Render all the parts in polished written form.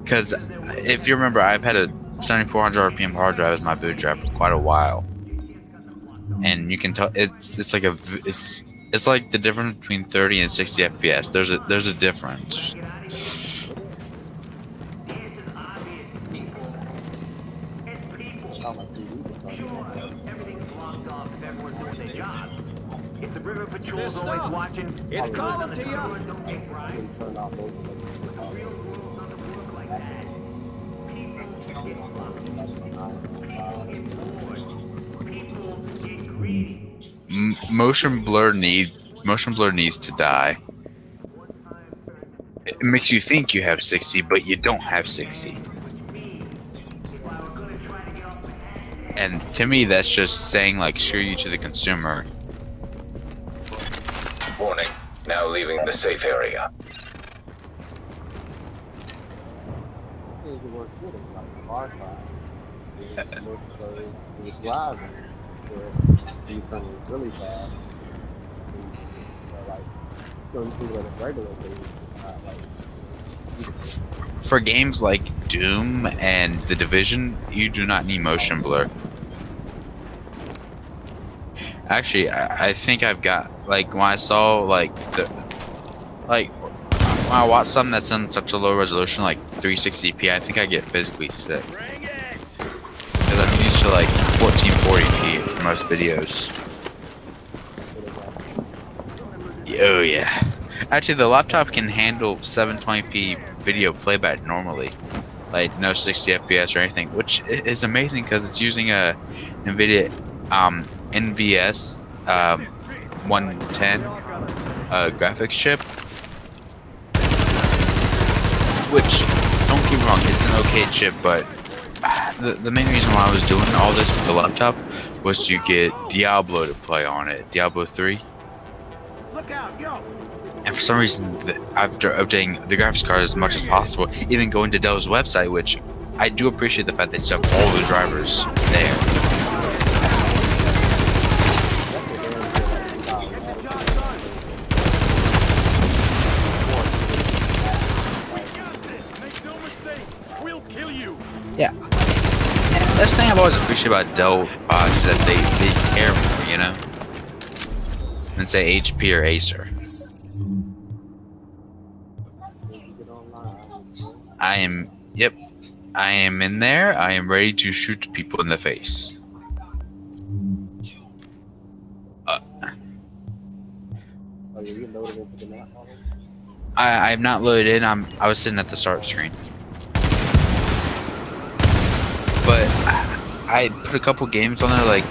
Because if you remember, I've had a 7400 RPM hard drive as my boot drive for quite a while, and you can tell it's like it's like the difference between 30 and 60 FPS. There's a difference. Oh, my TV just started back up. If the river patrol's always watching, It's calling to you. I didn't turn off both of them. Motion blur needs to die. It makes you think you have 60, but you don't have 60. And to me, that's just saying, like, screw you to the consumer. Warning. Now leaving the safe area. Things that work good, it's like car side. It works because it was driving, where you turn it really fast. Like, certain people that are regular things, like, For games like Doom and The Division, you do not need motion blur. Actually, I think I've got, like, when I saw, like, when I watch something that's in such a low resolution, like 360p, I think I get physically sick. Because I'm used to, like, 1440p for most videos. Oh, yeah. Actually, the laptop can handle 720p video playback normally. Like, no 60 FPS or anything, which is amazing because it's using a NVIDIA NVS 110 graphics chip, which, don't get me wrong, it's an okay chip, but the main reason why I was doing all this with the laptop was to get Diablo to play on it, Diablo 3. look out, yo! And for some reason, after updating the graphics card as much as possible, even going to Dell's website, which I do appreciate the fact they stuck all the drivers there. Yeah. And that's the thing I've always appreciated about Dell is that they care more, you know? Than say HP or Acer. Yep. I am in there. I am ready to shoot people in the face. I have not loaded in. I was sitting at the start screen. But I put a couple games on there, like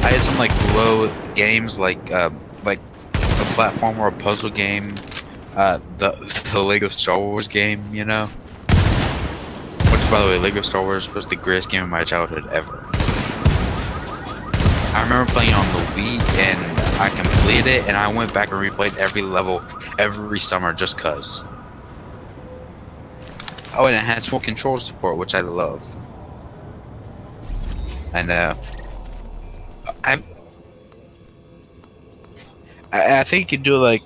I had some like low games, like a platform or a puzzle game, the Lego Star Wars game, you know. Which, by the way, Lego Star Wars was the greatest game of my childhood ever. I remember playing it on the Wii, and I completed it, and I went back and replayed every level every summer just cause. Oh, and it has full controller support, which I love. I know. I think you do like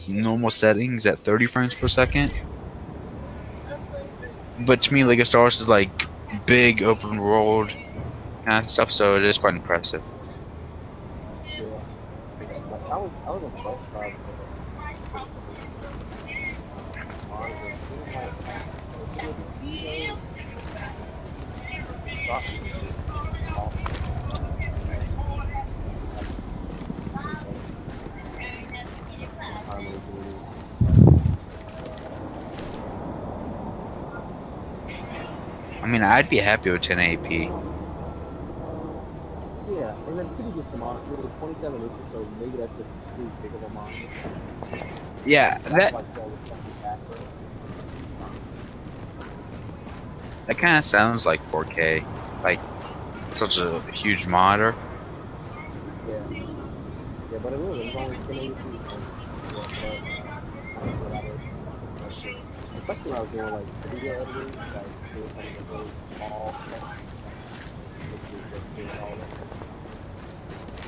normal settings at 30 frames per second. But to me, Lego Star Wars is like big open world kind of stuff, so it is quite impressive. yeah. Like, I was impressed by the I mean, I'd be happy with 1080p. yeah, and then people get some monitor. It was 27 inches, so maybe that's just too big of a monitor. Yeah, That's like that was something accurate. that kind of sounds like 4K, like such a huge monitor. Yeah. Yeah, but it was only 1080p. Especially when I was doing like video editing, like doing some of the really small stuff.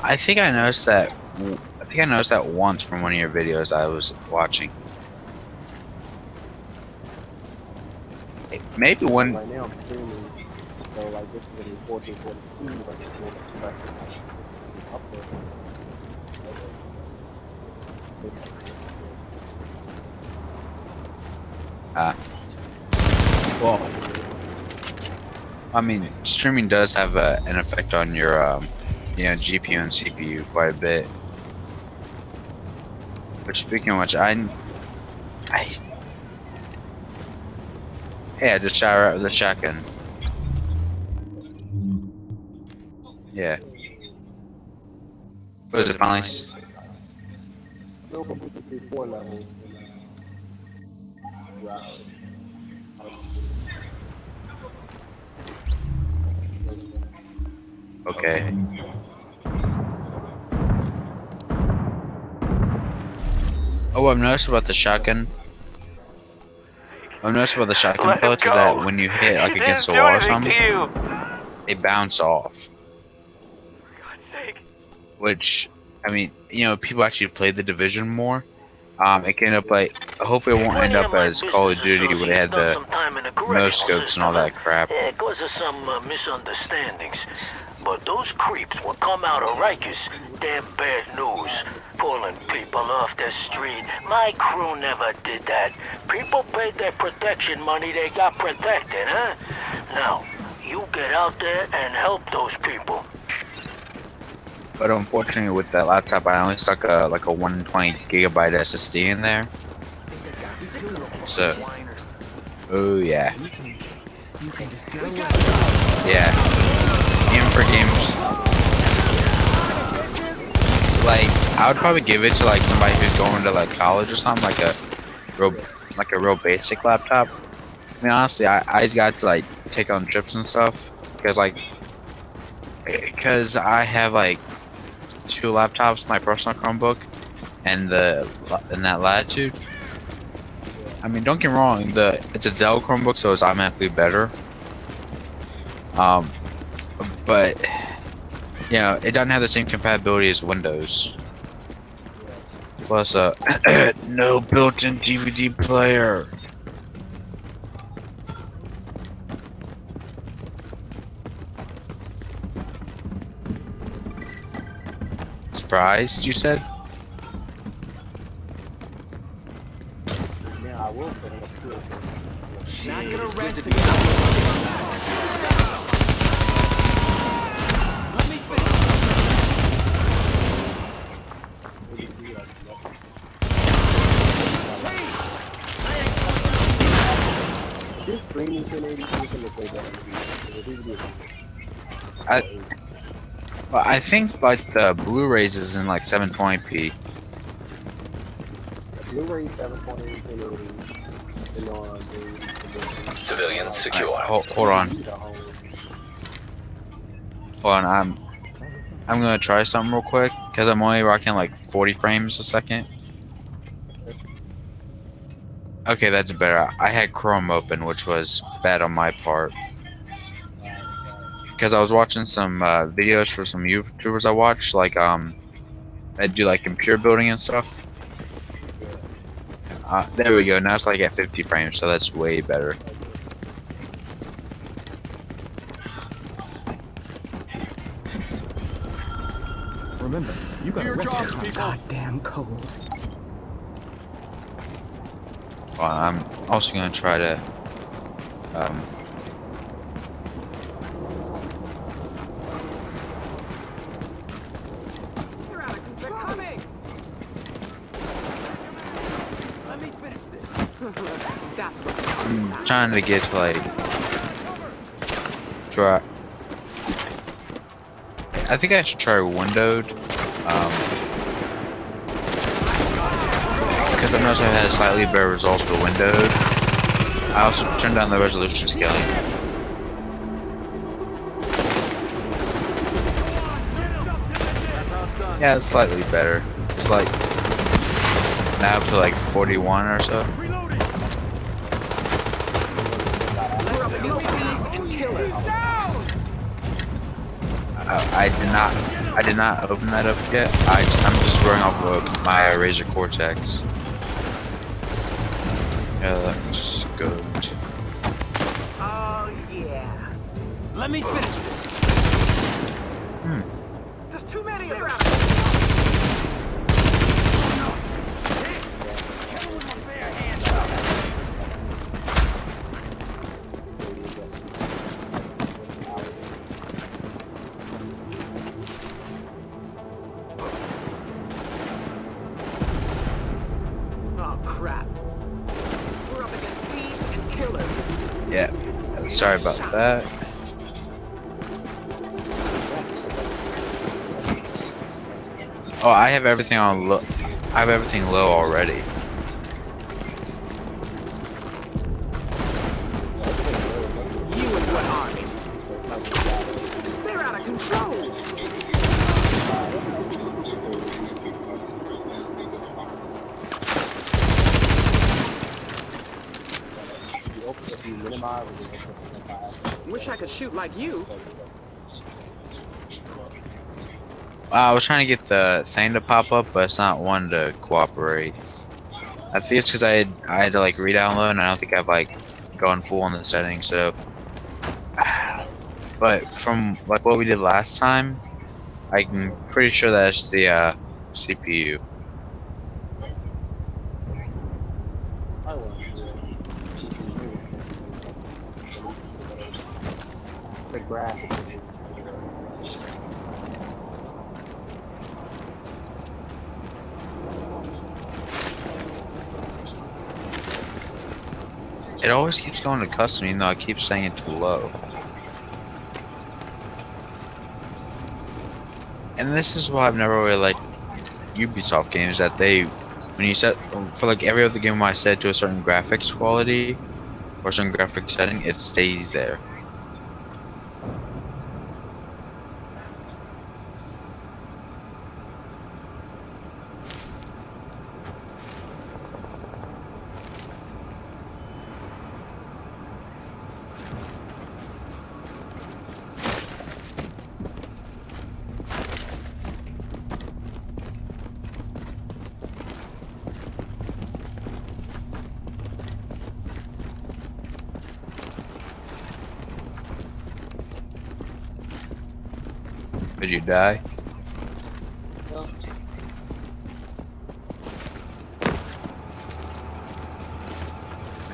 I think I noticed that. I think I noticed that once from one of your videos I was watching. Maybe Like one. right now I'm streaming, so like this is gonna be 1440 speed, but it's more compressed up there. Well, I mean, streaming does have an effect on your, GPU and CPU quite a bit. But speaking of which, hey, I just shot her out with a shotgun. Yeah. What is it, finally? Still for 54 levels in Route. Okay. Oh, I've noticed about the shotgun. I've noticed about the shotgun Let him pellets is that go. when you hit like He against didn't the do wall or anything something, to you. they bounce off. For God's sake. Which, I mean, people actually play the Division more. It can end up like, hopefully it won't end Twenty up of my as Call of business Duty where they associates had done the some time in the no correctional scopes and all system, that crap. yeah, causes some misunderstandings. But those creeps will come out of Rikers. Damn bad news. Pulling people off the street. My crew never did that. People paid their protection money, they got protected, huh? Now, you get out there and help those people. But unfortunately, with that laptop, I only stuck like a 120 gigabyte SSD in there. So, oh yeah, yeah. Even for games, like I would probably give it to like somebody who's going to like college or something, like a real basic laptop. I mean, honestly, I just got to like take on trips and stuff because I have like 2 laptops, my personal Chromebook, and that Latitude. I mean, don't get me wrong, it's a Dell Chromebook, so it's automatically better. But it doesn't have the same compatibility as Windows. Plus, no built-in DVD player. Surprised, you said? Yeah, I will put it up here. Not gonna rest again. This streaming 1080 can look way better. I think like the Blu-rays is in like 720p. Blu-ray 720 1080 and on Civilians secure. Hold on. I'm gonna try something real quick because I'm only rocking like 40 frames a second. Okay, that's better. I had Chrome open, which was bad on my part. Because I was watching some videos for some YouTubers I watch, like that do like computer building and stuff. There we go. Now it's like at 50 frames, so that's way better. Remember, you gotta rest your goddamn cold. Well, I'm also gonna try to They're coming! Let me finish this. That's what I'm trying to get to like try. I think I should try windowed, because I noticed I had slightly better results with windowed. I also turned down the resolution scaling. Yeah, it's slightly better. It's like now up to like 41 or so. I did not open that up yet. I'm just running off of my Razer Cortex. Yeah, let me just go to Let me finish this. There's too many of them. Oh crap. We're up against thieves and killers. Yeah. Sorry about that. Oh, I have everything on low. I have everything low already. You and what army? They're out of control. If you minimize, Wish I could shoot like you. I was trying to get the thing to pop up, but it's not one to cooperate. I think it's because I had to like re-download, and I don't think I've like gone full on the settings. So, but from like what we did last time, I'm pretty sure that's the CPU. I want the graphics. It always keeps going to custom, even though I keep saying it too low. And this is why I've never really liked Ubisoft games, that they, when you set, for like every other game I set to a certain graphics quality, or certain graphics setting, it stays there. Did you die?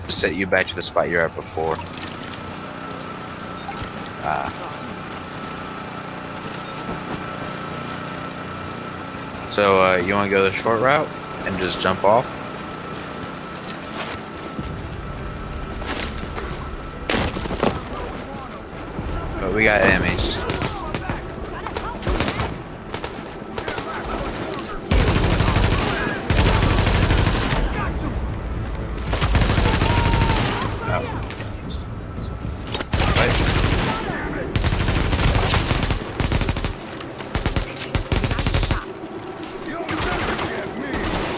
Set you back to the spot you're at before. So you want to go the short route and just jump off? But we got enemies.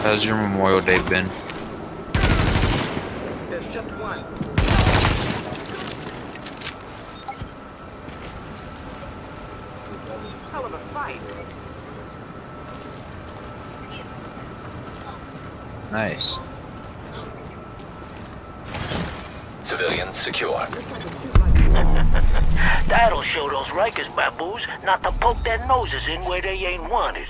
How's your Memorial Day been? There's just one. Hell of a fight. Nice. Civilians secure. That'll show those Rikers baboos not to poke their noses in where they ain't wanted.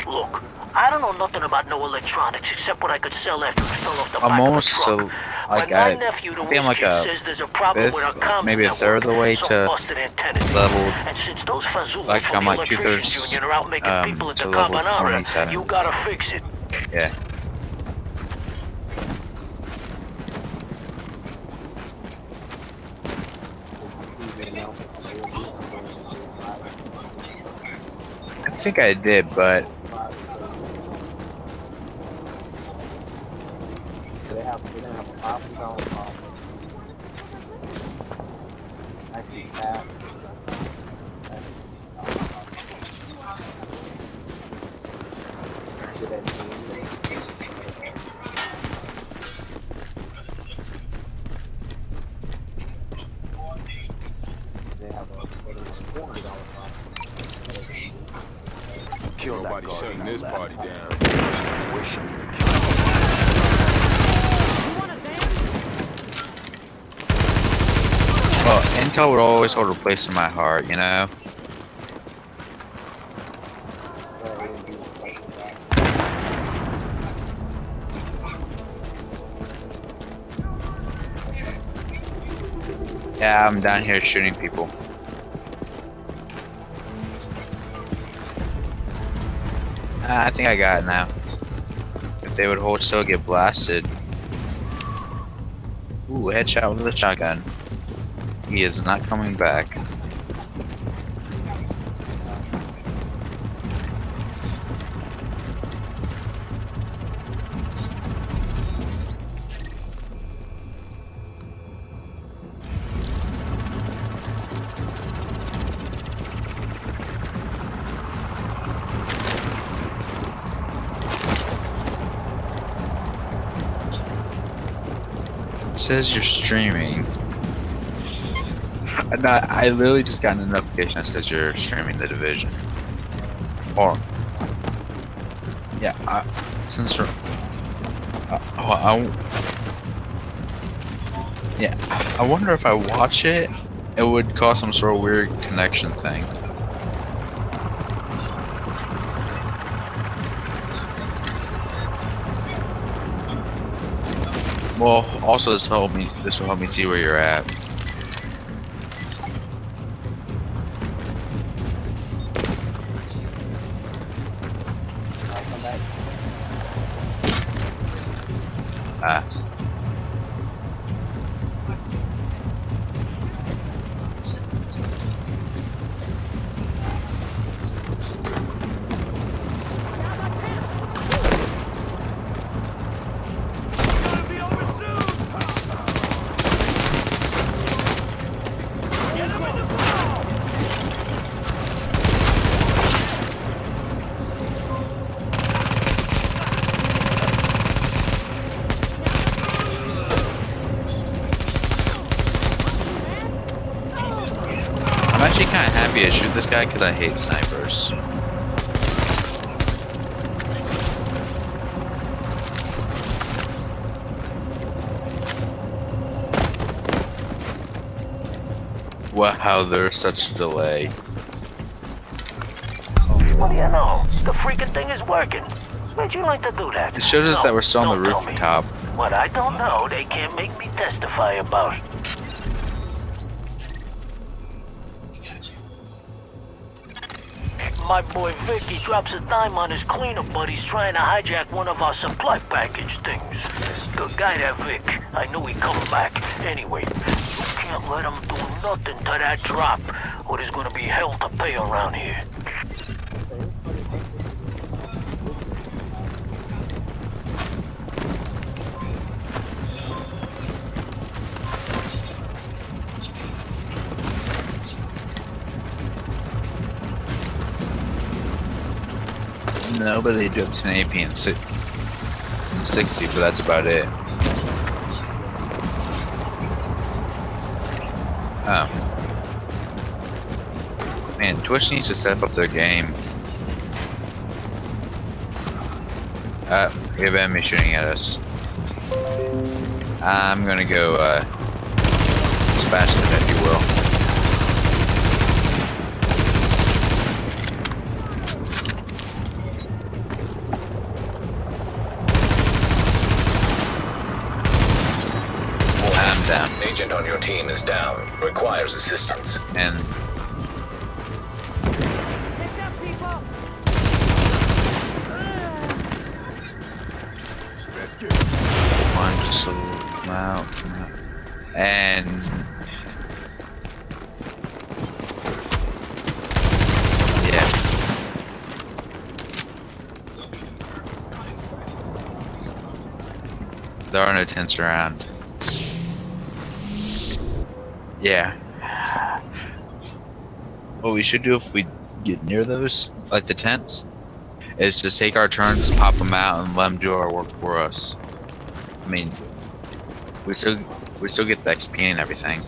Look, I don't know nothing about no electronics except what I could sell after it fell off the back I'm of a almost truck. to, like, My nephew, the I think I'm like whiz kid, a says there's a problem with our fifth, comm maybe a third of the way network, to some busted antennas. level, And since those fazools like from I'm the like electricians 2/3 union are out making people at the to level Carbonara, 27. you gotta fix it. Yeah. I think I did, but They have a $5,000 problem. Actually, half. Get that team. They have a $400 problem. Kill Nobody shutting this party down. Wish Well, Intel would always hold a place in my heart, you know? Or AMD was like that. Yeah, I'm down here shooting people. I think I got it now. If they would hold still, get blasted. Ooh, headshot with a shotgun. He is not coming back. It says you're streaming. No, I literally just got a notification that says you're streaming The Division. Or, yeah, since we're, yeah, I wonder if I watch it, it would cause some sort of weird connection thing. Well, also this will help me see where you're at. I'll come back. Ah. I'm actually kind of happy to shoot this guy because I hate snipers. Wow, there's such a delay. What do you know? The freaking thing is working. Where'd you like to do that? It shows us that we're still on the don't tell me. rooftop. What I don't know, they can't make me testify about. My boy Vicky drops a dime on his cleaner buddies trying to hijack one of our supply package things. Good guy, that Vic. I knew he'd come back. Anyway, you can't let him do nothing to that drop, or there's gonna be hell to pay around here. No, but they do have 10 AP and 60, but that's about it. Oh. Man, Twitch needs to step up their game. We have enemy shooting at us. I'm gonna go, dispatch them, if you will. Down. Agent on your team is down. Requires assistance. And one just a little out. And yeah. There are no tents around. Yeah. What we should do if we get near those, like the tents, is just take our turns, pop them out, and let them do our work for us. I mean, we still get the XP and everything.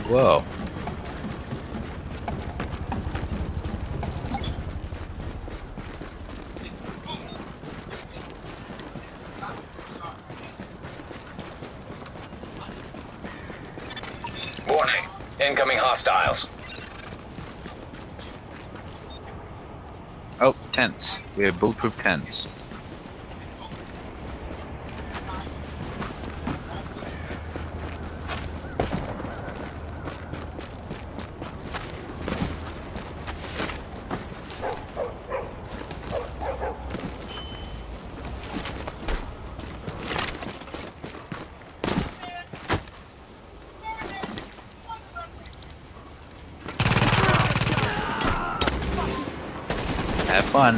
Whoa. Warning. Incoming hostiles. Oh, tents. We have bulletproof tents. Have fun.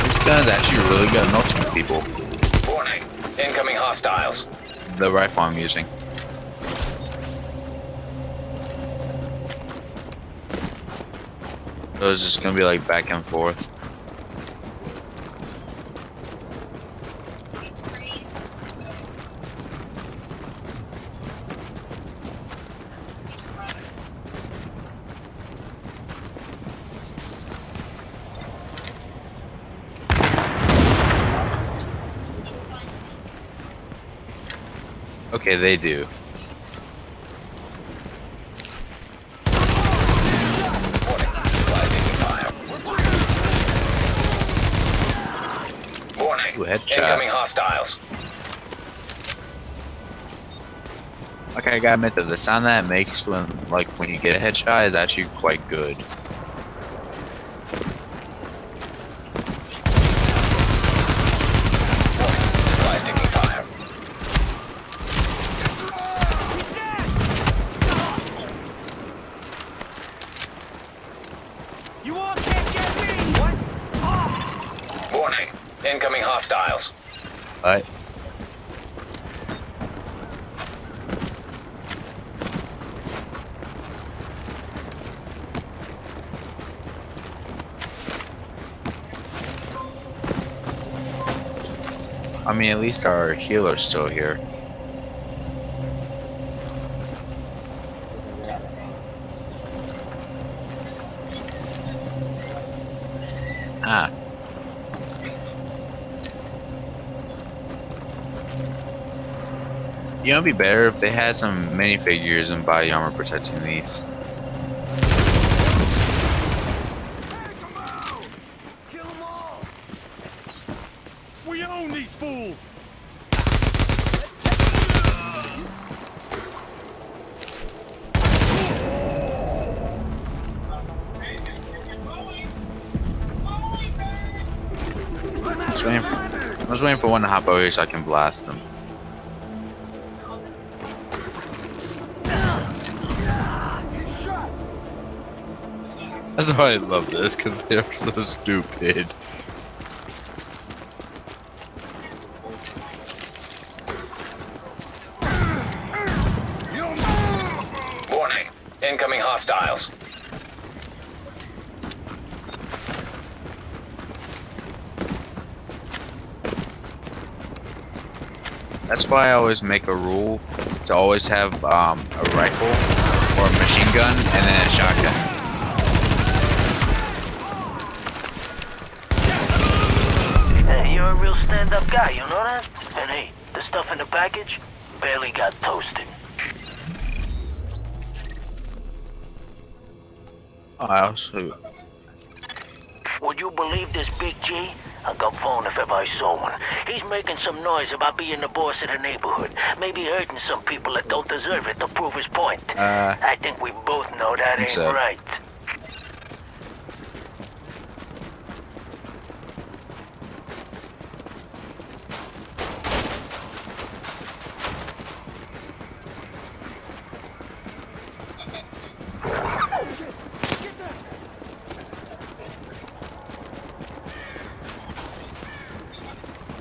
This gun is actually really good at melting people. Warning. Incoming hostiles. The rifle I'm using. So it's just gonna be like back and forth. Okay, they do. Warning. Supplies taking fire. Warning. Ooh, headshot. Incoming hostiles. Okay, I gotta admit that the sound that it makes when you get a headshot is actually quite good. Supplies taking fire. You all can't get me! What? Warning. Incoming hostiles. But I mean, at least our healer's still here. Ah. You know, it'd be better if they had some minifigures and body armor protecting these. Take 'em out! Kill 'em all! We own these fools! I was waiting for one to hop over here so I can blast them. That's why I love this, because they're so stupid. Warning. Incoming hostiles. That's why I always make a rule to always have a rifle or a machine gun and then a shotgun. Hey, you're a real stand-up guy, you know that? And hey, the stuff in the package barely got toasted. Oh, I also... Would you believe this Big G? I got phone if ever I saw one. He's making some noise about being the boss of the neighborhood. Maybe hurting some people that don't deserve it to prove his point. I think we both know that ain't so. right.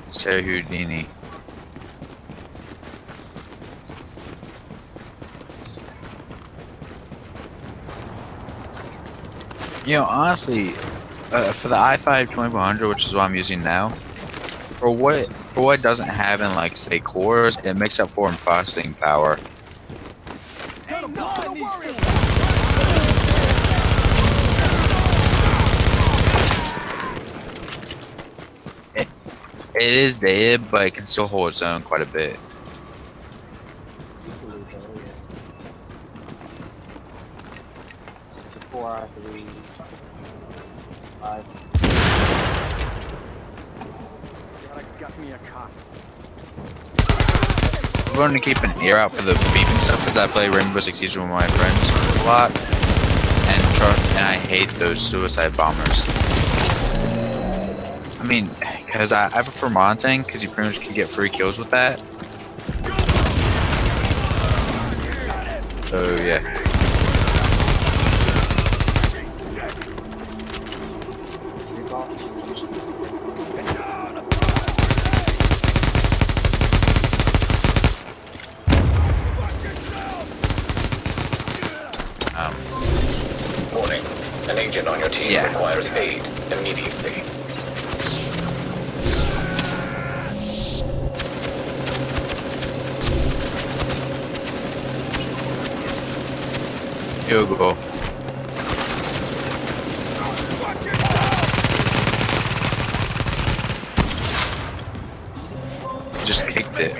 It's Terry Houdini. You know, honestly, for the i5 2400, which is what I'm using now, for for what it doesn't have in like say cores, it makes up for in processing power. It is dated, but it can still hold its own quite a bit. Usually there is. It's a 4i3, 5. Got me a cop. I'm going to keep an ear out for the beeping stuff because I play Rainbow Six Siege with my friends a lot, and I hate those suicide bombers. I mean, because I prefer mounting because you pretty much can get free kills with that. Oh yeah. Warning. An agent on your team Yeah. requires aid immediately. Field goal. Just kicked it.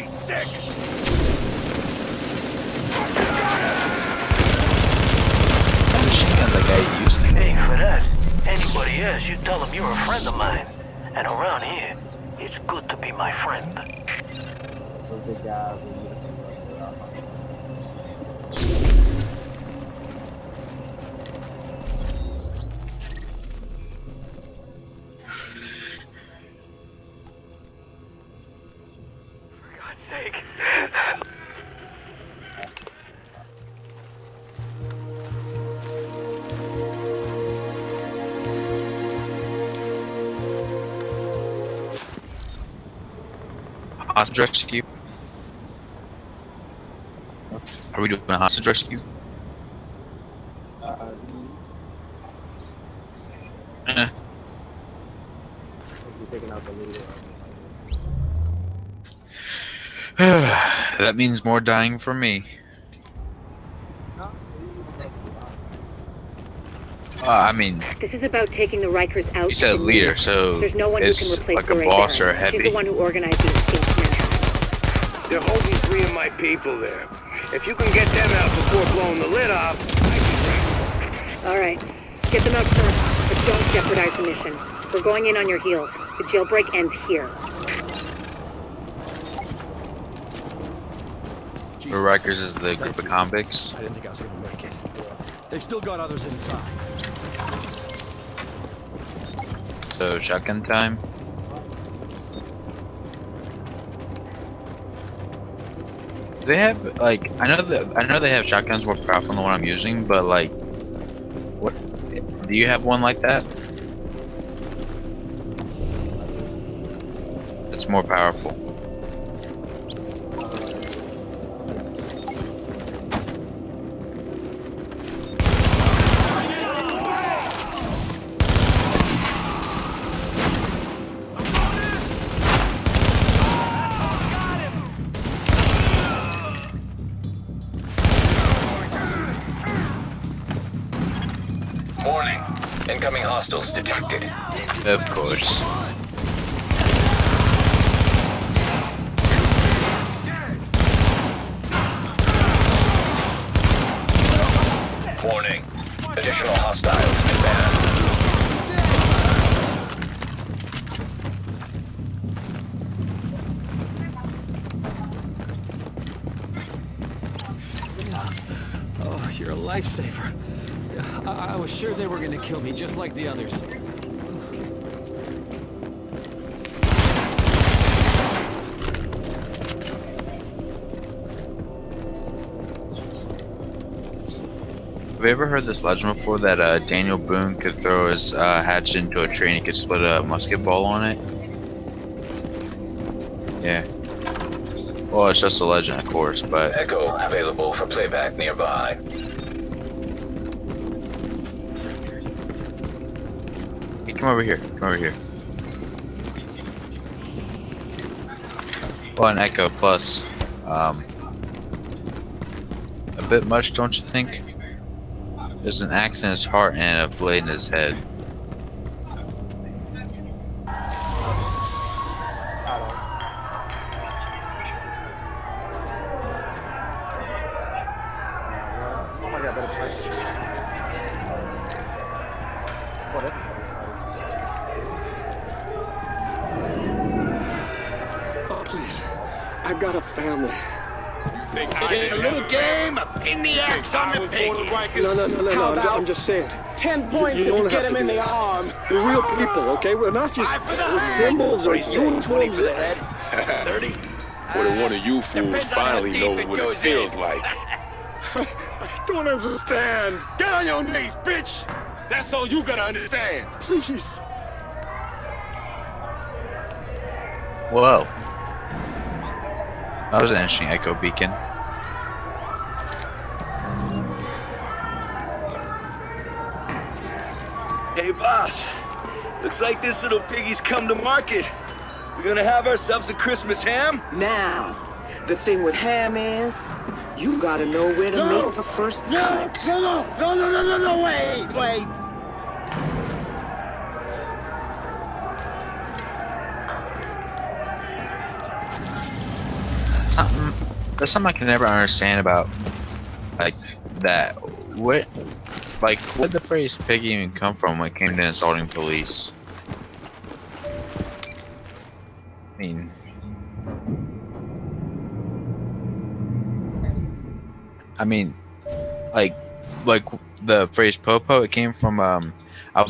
Hey, for that, anybody else, you tell them you're a friend of mine. And around here, it's good to be my friend. Some big guys will use For God's sake. Hostage rescue. Are we doing a hostage rescue? Eh. You're picking out the leader. That means more dying for me. I mean, This is about taking the Rikers out. you said and leader, leaving. so There's no one who can it's replace like a Lorraine boss or a Barron. She's heavy. the one who organized the escape to Manhattan. They're holding 3 of my people there. If you can get them out before blowing the lid off, All right, get them out first, but don't jeopardize the mission. We're going in on your heels. The jailbreak ends here. The Rikers is the group of convicts. I didn't think I was gonna make it. They've still got others inside. So shotgun time. They have like I know they have shotguns more powerful than the one I'm using, but like, what? Do you have one like that? It's more powerful. Warning. Incoming hostiles detected. Of course. Warning. Additional hostiles inbound. Oh, you're a lifesaver. I was sure they were gonna kill me just like the others. Have you ever heard this legend before that Daniel Boone could throw his hatchet into a tree and he could split a musket ball on it? Yeah. Well, it's just a legend, of course, but Echo available for playback nearby. hey, come over here. Come over here. Well, an Echo Plus. A bit much, don't you think? There's an axe in his heart and a blade in his head. Somebody got better prices. What is Oh, please. I've got a family. Think It's a little game, a pin the axe on the pig. No. I'm just saying. 10 points You if you don't get have him to in do the that. arm. We're real people, okay? We're not just symbols or uniforms. for the head. 30? What if one of you fools Depends on how finally deep knows it what it goes feels in. like? I don't understand. Get on your knees, bitch! That's all you gotta understand. Please. Whoa. That was an interesting echo beacon. Hey, boss. Looks like this little piggy's come to market. We're gonna have ourselves a Christmas ham? Now, the thing with ham is, you gotta know where to make the first cut. No, wait. There's something I can never understand about, like, that. Where did the phrase piggy even come from when it came to insulting police? I mean, like the phrase popo, it came from, I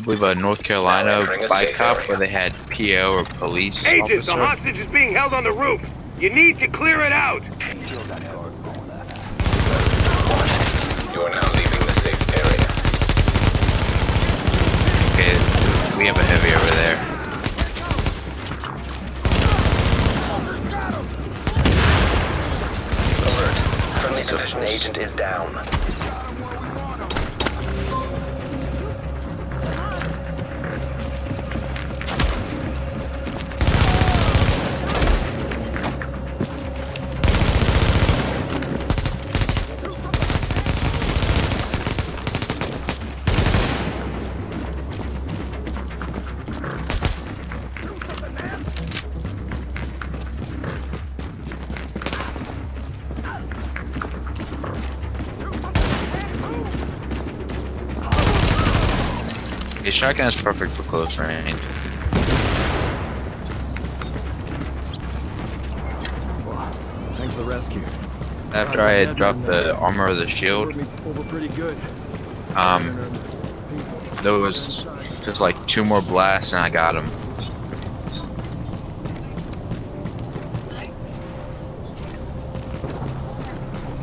believe a North Carolina bike cop where they had PO or police Agent, the officer. hostage is being held on the roof. You need to clear it out. You are now leaving the safe area. Okay, we have a heavy over there. Alert. Friendly division agent is down. The shotgun is perfect for close range. Thanks for the rescue. After I had dropped the armor of the shield, Over pretty good. there was just like 2 more blasts and I got him.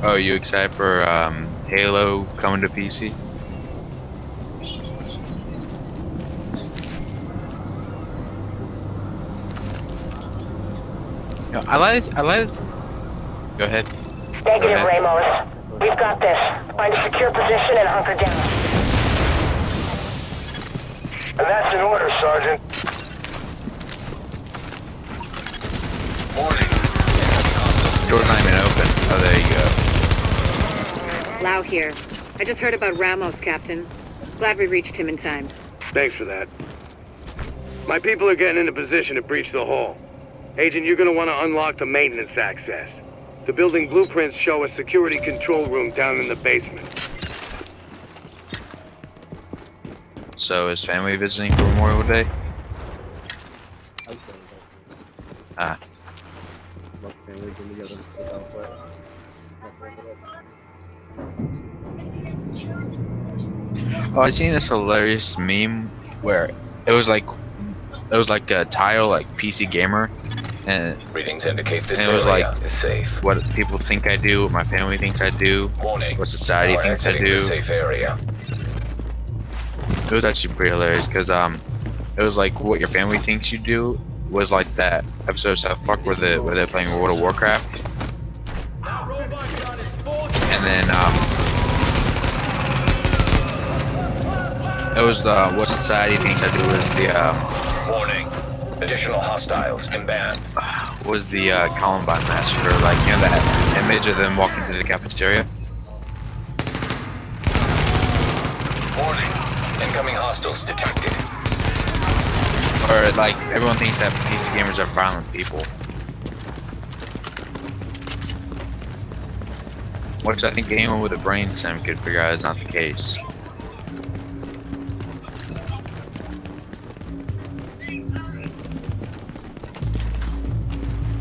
Oh, you excited for Halo coming to PC? No, I like. Go ahead. Negative, Ramos. We've got this. Find a secure position and hunker down. And that's an order, Sergeant. Warning. Door's not even open. Oh, there you go. Lau here. I just heard about Ramos, Captain. Glad we reached him in time. Thanks for that. My people are getting into position to breach the hall. Agent, you're gonna want to unlock the maintenance access. The building blueprints show a security control room down in the basement. So is family visiting for Memorial Day? Ah. Oh, I seen this hilarious meme where it was like a title like PC Gamer, and Readings indicate this it was area like is safe. what people think I do, what my family thinks I do, Warning. what society You are thinks I exiting the do. safe area. It was actually pretty hilarious because it was like what your family thinks you do was like that episode of South Park where they're playing World of Warcraft, and then it was what society thinks I do was the Warning. Additional hostiles inbound. was the Columbine massacre. Like, you know that image of them walking through the cafeteria? Warning. Incoming hostiles detected. Or like everyone thinks that PC gamers are violent people. Which I think anyone with a brain sim could figure out is not the case.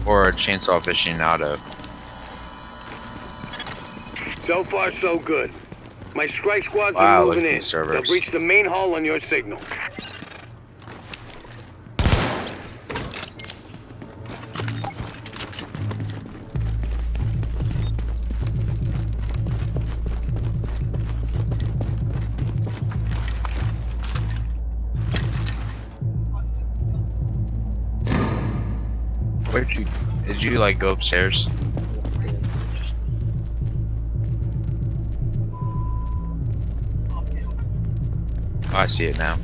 Or a chainsaw aficionado. So far, so good. My strike squads Wow, are look moving at in. these They'll servers. breach the main hall on your signal. Where'd you, did you like go upstairs? Oh, I see it now.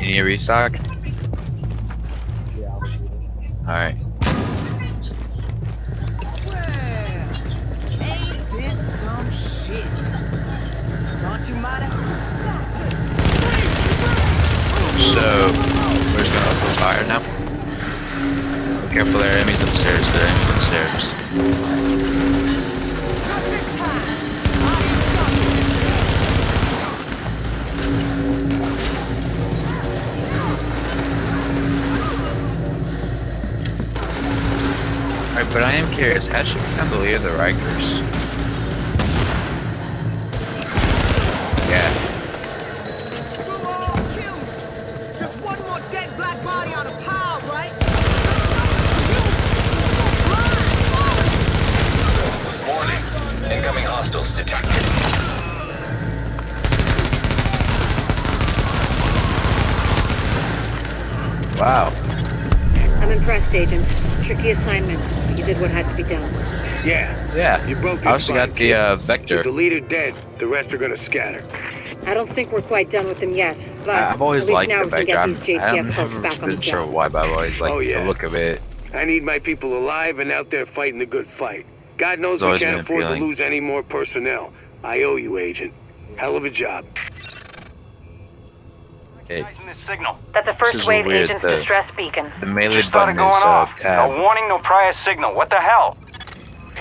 You need a restock? Yeah, I would do that. Alright. Ain't this some shit? Thought you might have. So, we're just gonna open fire now. Be careful, there are enemies upstairs. There are enemies upstairs. Alright, but I am curious, how should we become the leader of the Rikers? Yeah. Just one more dead black body on a pile, right? Warning. Incoming hostiles detected. Wow. I'm impressed, Agent. Tricky assignment, but you did what had to be done. Yeah. Yeah. You broke this I also got fight, the kid. Vector. With the leader dead, the rest are gonna scatter. I don't think we're quite done with them yet, but I've always at least liked now the we can Vector. get I'm, these JTF I've folks never back on the been sure job. why, but I've always liked Oh, yeah. the look of it. I need my people alive and out there fighting the good fight. God knows It's we always can't been afford to appealing. lose any more personnel. I owe you, Agent. Hell of a job. Okay. This signal. That's a This first is wave weird, agent's the- distress beacon. The melee Just started button going is off. tab. No warning, no prior signal. What the hell?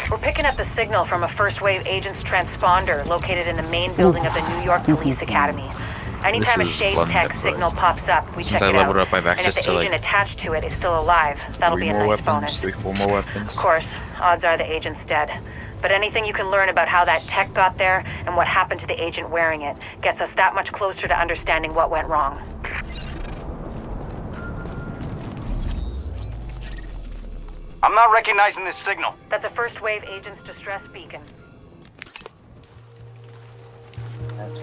We're picking up the signal from a first wave agent's transponder located in the main building of the New York Police Academy. Anytime a This is Shade blood Tech network. signal pops up, we Since check I it leveled out. up, I have access and if the to, like, agent attached to it is still alive, that'll 3 be a more nice weapons, bonus. 3-4 more weapons. Of course, odds are the agent's dead. But anything you can learn about how that tech got there and what happened to the agent wearing it gets us that much closer to understanding what went wrong. I'm not recognizing this signal. That's a first wave agent's distress beacon. That's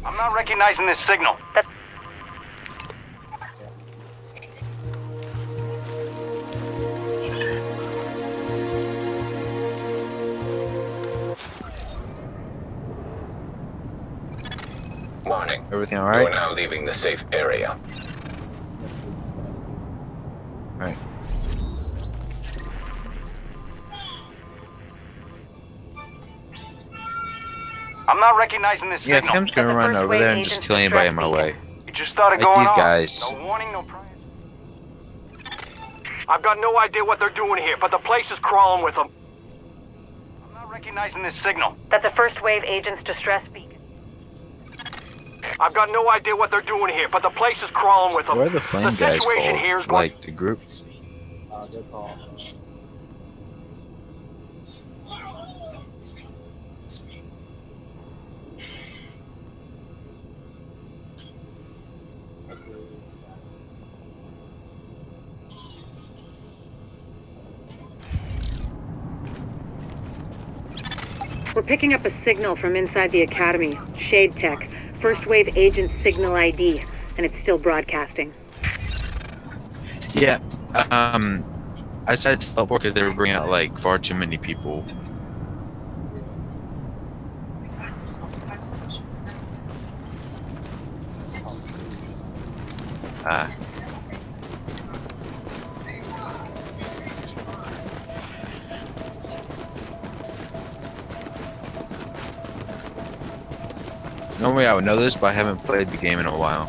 I'm not recognizing this signal. Warning. Everything You are alright? now leaving the safe area. Alright. I'm not recognizing this Yeah, signal. Tim's gonna That's the run first over wave there and just agent's kill anybody in my distress way. It just started Like going these off. guys. No warning, no prior. I've got no idea what they're doing here, but the place is crawling with them. I'm not recognizing this signal. That's a first wave agent's distress beacon. I've got no idea what they're doing here, but the place is crawling with them. Where are the flame guys situation here is called? going... Like, the group? they're called. We're picking up a signal from inside the Academy. Shade Tech. First wave agent signal ID. And it's still broadcasting. Yeah. I decided to teleport because they were bringing out like far too many people. Normally I would know this, but I haven't played the game in a while.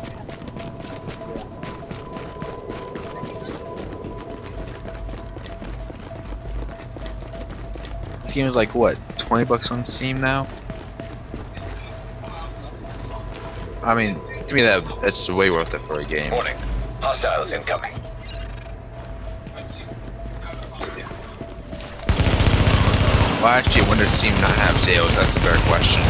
This game is like what, 20 bucks on Steam now? I mean, to me that's way worth it for a game. Warning. Hostiles incoming. Well, actually, when does Steam not have sales? That's the better question.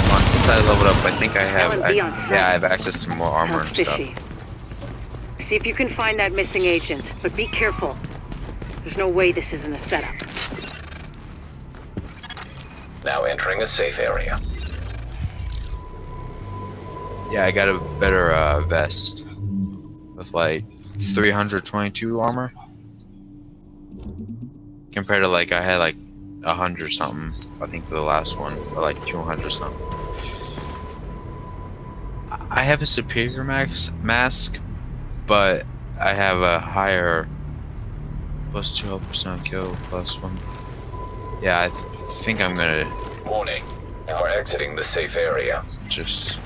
Well, since I leveled up, I think I have. I have access to more armor and stuff. See if you can find that missing agent, but be careful. There's no way this isn't a setup. Now entering a safe area. Yeah, I got a better vest with like 322 armor compared to like I had like 100 something. I think for the last one, or like 200 something. I have a superior mask, but I have a higher plus 12% kill plus 1. Yeah, I think I'm gonna. Warning. Now we're exiting the safe area. Just.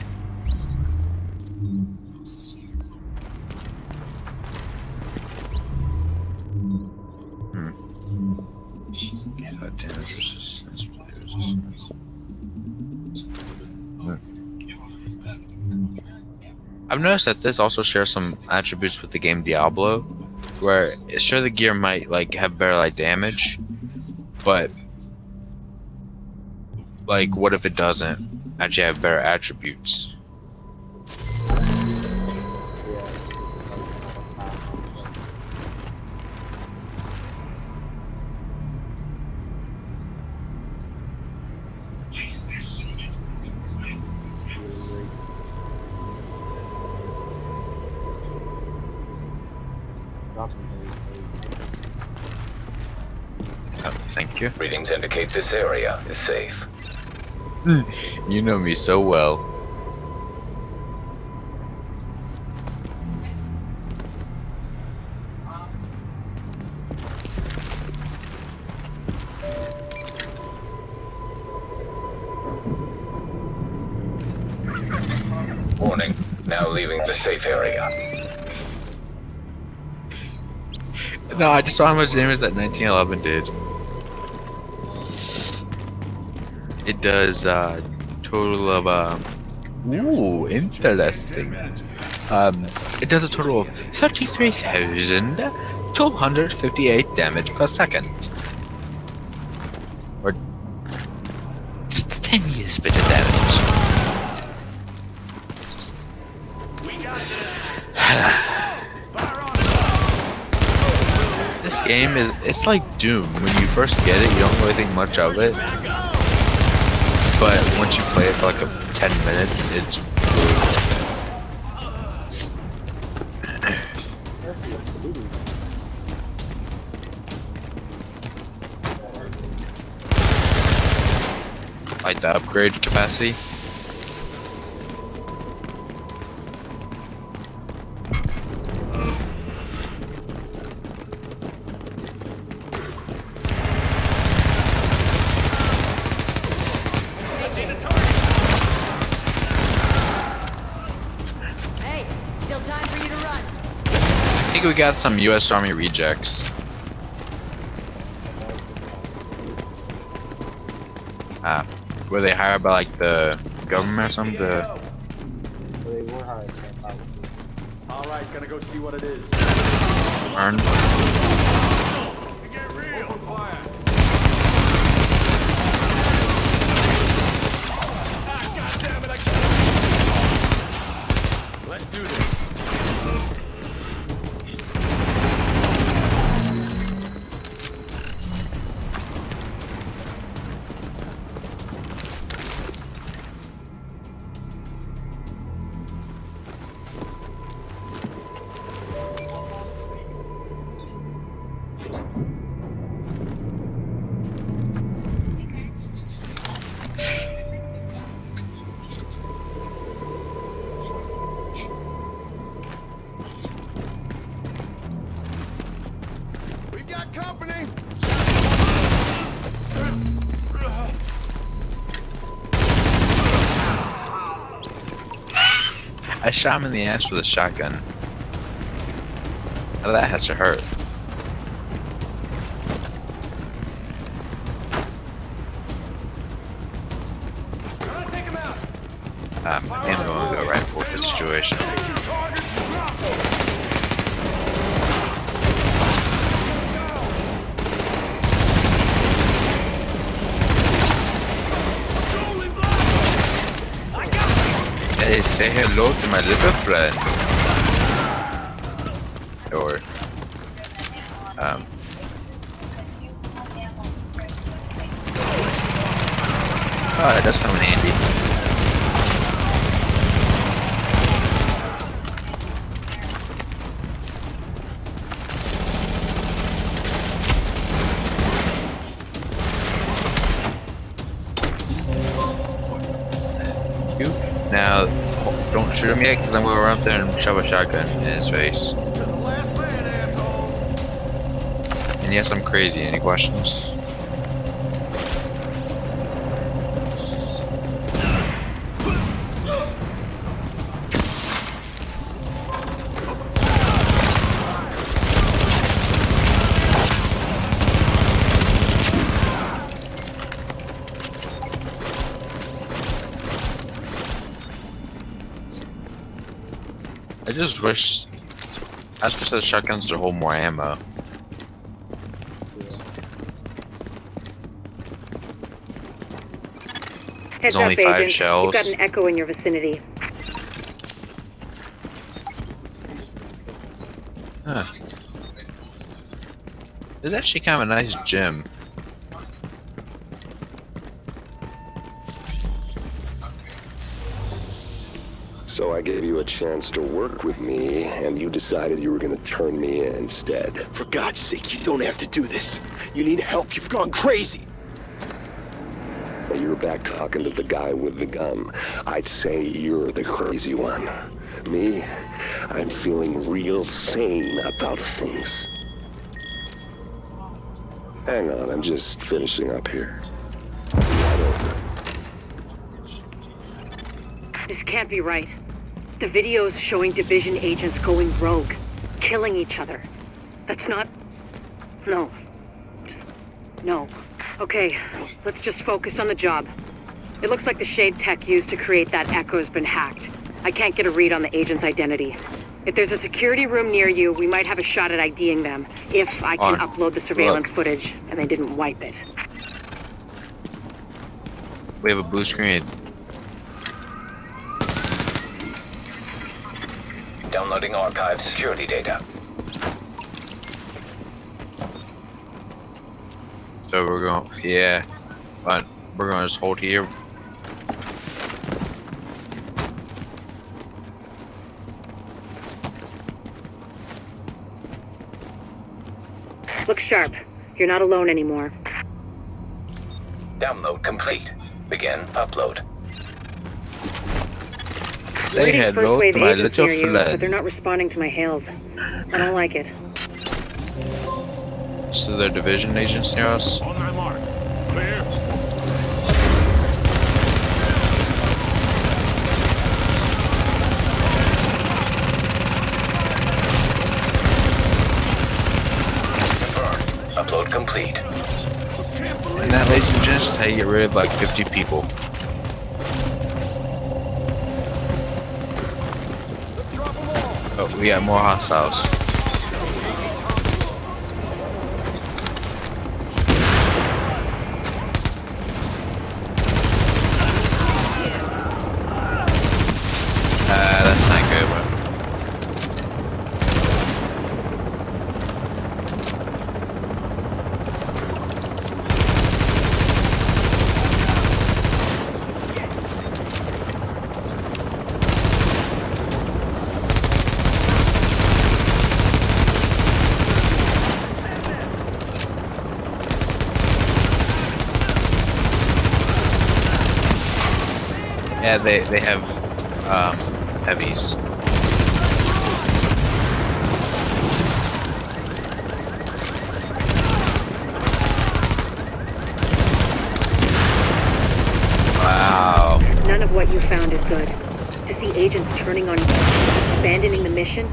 I've noticed that this also shares some attributes with the game Diablo, where sure the gear might like have better like damage, but like what if it doesn't actually have better attributes? Thank you. Readings indicate this area is safe. You know me so well. Warning. Now leaving the safe area. No, I just saw how much damage that 1911 did. It does total of ooh, interesting. It does a total of 33,258 damage per second. Or just the tiniest bit of damage. This game it's like Doom. When you first get it, you don't really think much of it. But once you play it for like 10 minutes, it's really good. Like the upgrade capacity. I think we got some U.S. Army rejects. Were they hired by like the government or something? They were hired. All right, gonna go see what it is. Earned. Get real. Open fire. God damn it! I can't. Let's do this. I shot him in the ass with a shotgun. Now that has to hurt. I'm going to go right for the situation. Hey, say hello to my little friend. Or, oh, it does come in handy. Now, don't shoot him yet, because I'm going to run up there and shove a shotgun in his face. And yes, I'm crazy. Any questions? I just wish the shotguns to hold more ammo. Heads There's only up, 5 Agent. shells. You've got an echo in your vicinity. Huh. It's actually kind of a nice gym. So I gave you a chance to work with me, and you decided you were gonna turn me in instead. For God's sake, you don't have to do this. You need help. You've gone crazy. But you're back talking to the guy with the gun. I'd say you're the crazy one. Me, I'm feeling real sane about things. Hang on, I'm just finishing up here. This can't be right. The video's showing division agents going rogue, killing each other. That's not... No. Just... No. Okay, let's just focus on the job. It looks like the shade tech used to create that echo's been hacked. I can't get a read on the agent's identity. If there's a security room near you, we might have a shot at IDing them, if I can upload the surveillance footage and they didn't wipe it. We have a blue screen. Downloading archived security data. So we're going, yeah, but we're going to just hold here. Look sharp. You're not alone anymore. Download complete. Begin upload. Say hello to my little friend. But friend. they're not responding to my hails. I don't like it. So they're division agents near us? On my mark. Clear. Confirmed. Upload complete. And that, ladies and gents, is how you get rid of like 50 people. Oh, we got more hostiles. That's not good, bro. Yeah, they have heavies. Wow. None of what you found is good. to see agents turning on each other, abandoning the mission. It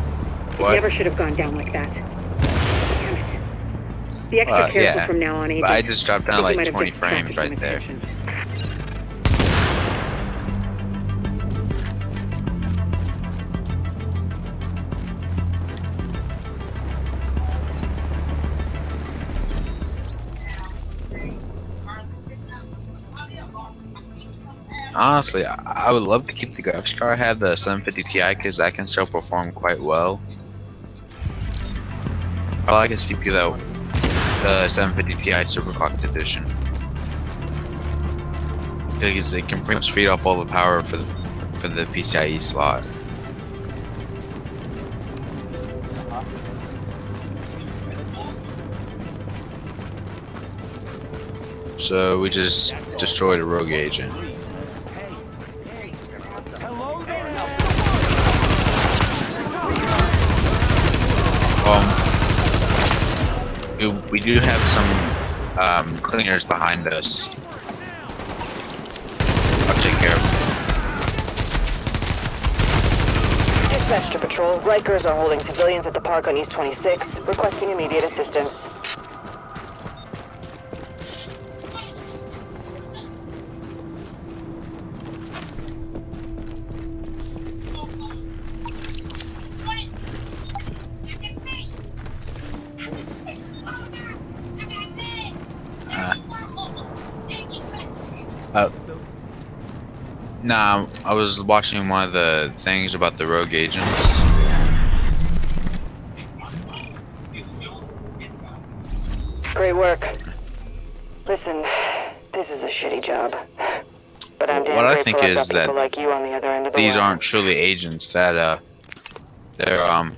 What? never should have gone down like that. Damn it. Be extra careful Yeah. from now on, Agent. But I just dropped down Think you like might have 20 just attracted frames some right there. attention. Honestly, I would love to keep the graphics card I have, the 750 Ti, because that can still perform quite well. I like a CPU though, the 750 Ti Superclocked Edition, because it can pretty much feed off all the power for the PCIe slot. So we just destroyed a rogue agent. We do have some cleaners behind us. I'll take care of them. Dispatch to patrol. Rikers are holding civilians at the park on East 26, requesting immediate assistance. Nah, I was watching one of the things about the rogue agents. Great work. Listen, this is a shitty job. But I'm damn What I grateful think I've is got that people like you on the other end of the these line. aren't truly agents, that they're I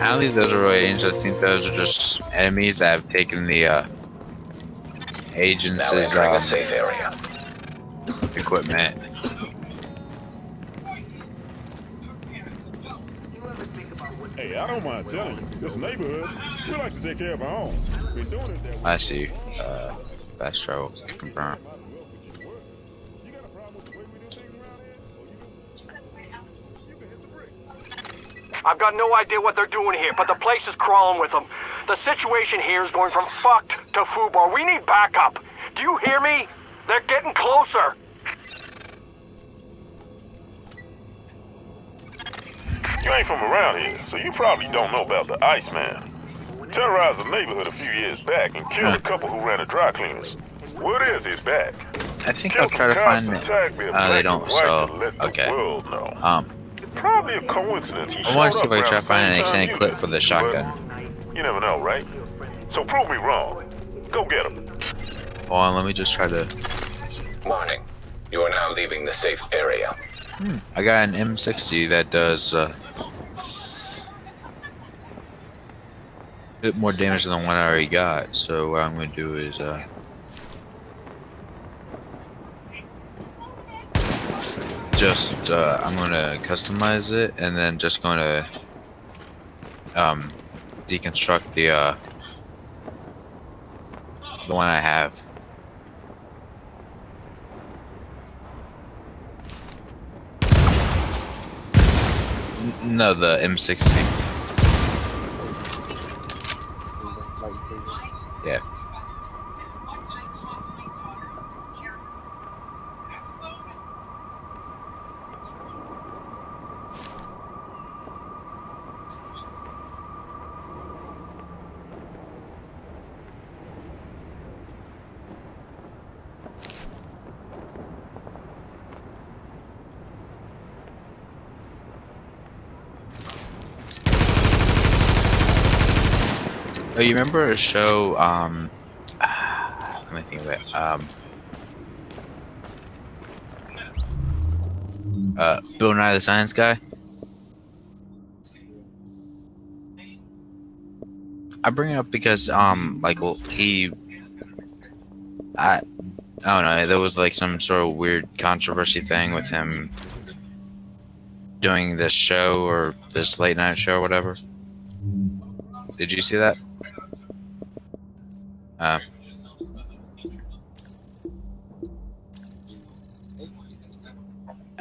don't think those are really agents. I think those are just enemies that have taken the agents' Now entering a safe area. equipment. Hey, I don't mind telling you, this neighborhood, we like to take care of our own. Been doing it that way. I see. Fast travel confirmed. I've got no idea what they're doing here, but the place is crawling with them. The situation here is going from fucked to foobar. We need backup. Do you hear me? They're getting closer. You ain't from around here, so you probably don't know about the Iceman. Terrorized the neighborhood a few years back and killed a couple who ran a dry cleaners. Word is he's back. I think I'll try to find it. They don't sell. Okay. Probably a coincidence. I want to see if I can try to find an extended clip for the shotgun. You never know, right? So prove me wrong. Go get him. Hold on, let me just try to. Warning. You are now leaving the safe area. I got an M60 that does a bit more damage than the one I already got. So what I'm going to do is I'm going to customize it and then just going to deconstruct the one I have. No, the M60. Yeah. Oh, you remember a show, let me think of it, Bill Nye the Science Guy? I bring it up because, like, well, I don't know, there was, like, some sort of weird controversy thing with him doing this show, or this late night show, or whatever. Did you see that?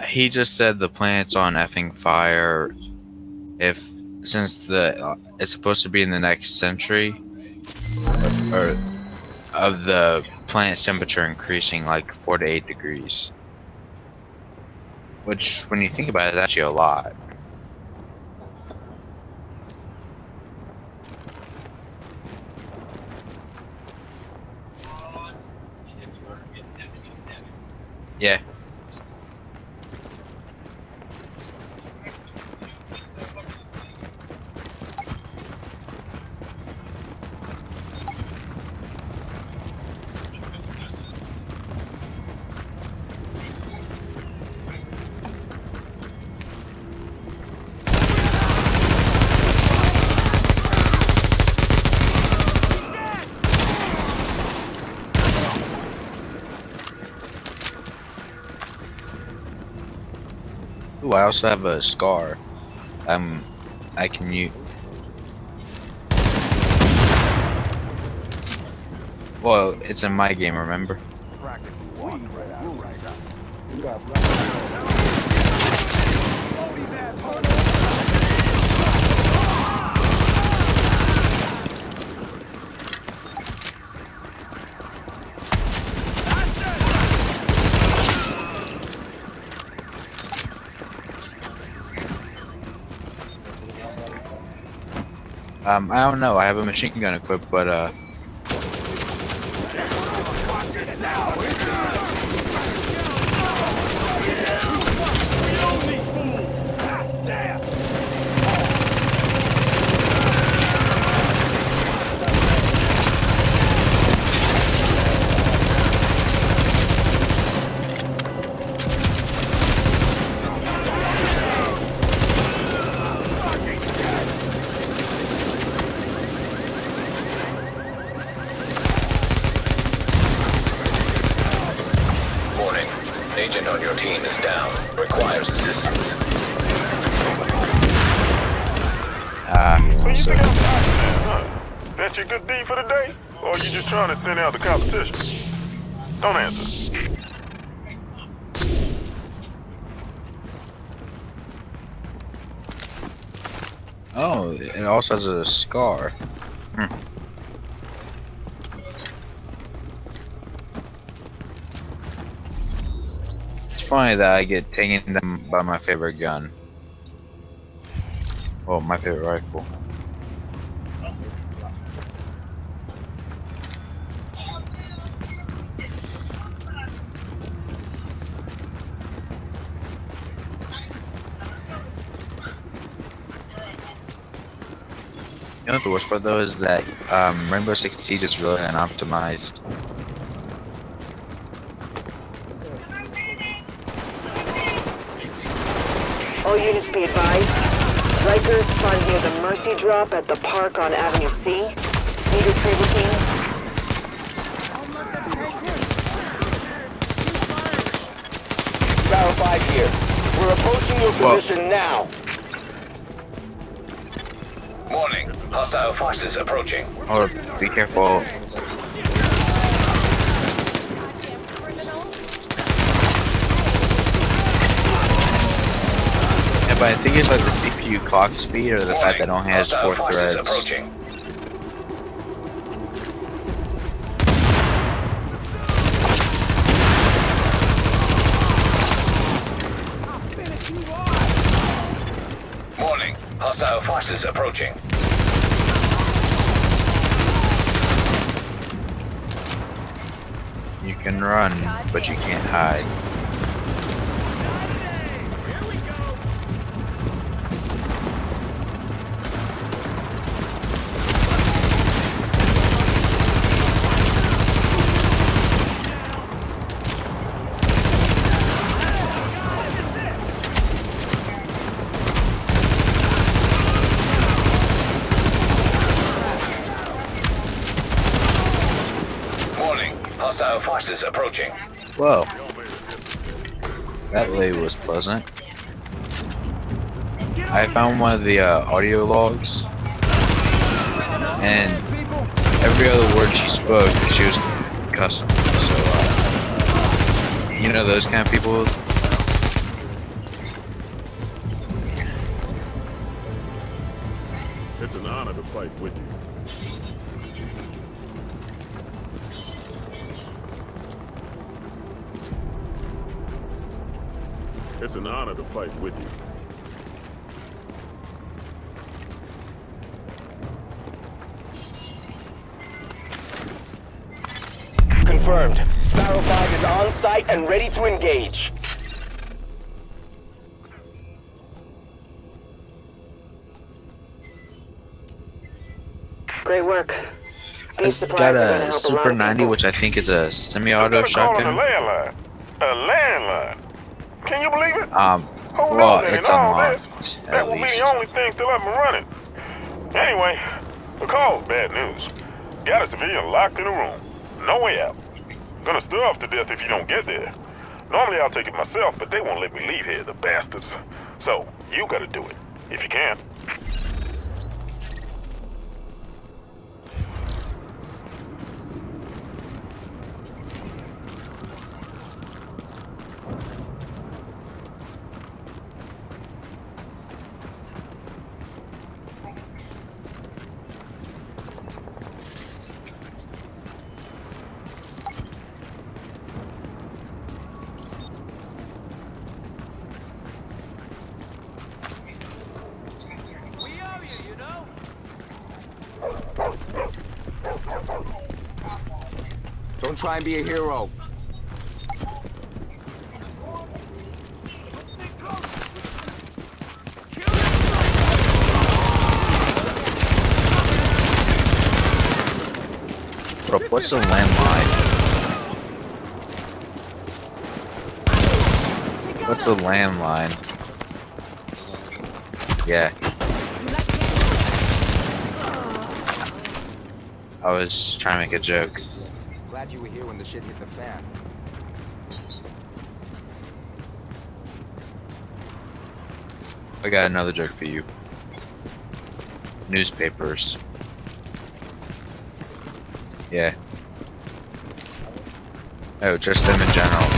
He just said the planet's on effing fire. If since the it's supposed to be in the next century, or of the planet's temperature increasing like 4 to 8 degrees. Which, when you think about it, is actually a lot. Yeah. Ooh, I also have a scar. I can use. Well, it's in my game, remember? I don't know. I have a machine gun equipped, but Agent on your team is down. Requires assistance. So you think I'm the Iceman, huh? That's your good deed for the day? Or are you just trying to thin out the competition? Don't answer. oh, it also has a scar. It's funny that I get taken down by my favorite gun. Well, my favorite rifle. You know what the worst part though is that Rainbow Six Siege is really unoptimized. All units be advised. Riker spotted near the Mercy drop at the park on Avenue C. Need retrieval team. Barrel 5 here. We're approaching your position now. Warning. Hostile forces approaching. Oh, be careful. Yeah, but I think it's like the CPU clock speed or the fact that it only has 4 threads. Approaching. Warning. Hostile forces approaching. You can run, but you can't hide. Hostile forces approaching. Whoa. That lady was pleasant. I found one of the audio logs, and every other word she spoke, she was cussing. So, you know those kind of people? It's an honor to fight with you. It's an honor to fight with you. Confirmed. Sparrow 5 is on site and ready to engage. Great work. It's got a Super 90, which I think is a semi-auto shotgun. A landline. A landline. Can you believe it? Well, it's unlocked, that will be the only thing still up and running. Anyway, the call's bad news. Got a civilian locked in a room. No way out. Gonna starve to death if you don't get there. Normally I'll take it myself, but they won't let me leave here, the bastards. So, you gotta do it, if you can. Don't try and be a hero. Bro, what's a landline? What's a landline? Yeah. I was trying to make a joke. Glad you were here when the shit hit the fan. I got another joke for you. Newspapers. Yeah. Oh, just them in general.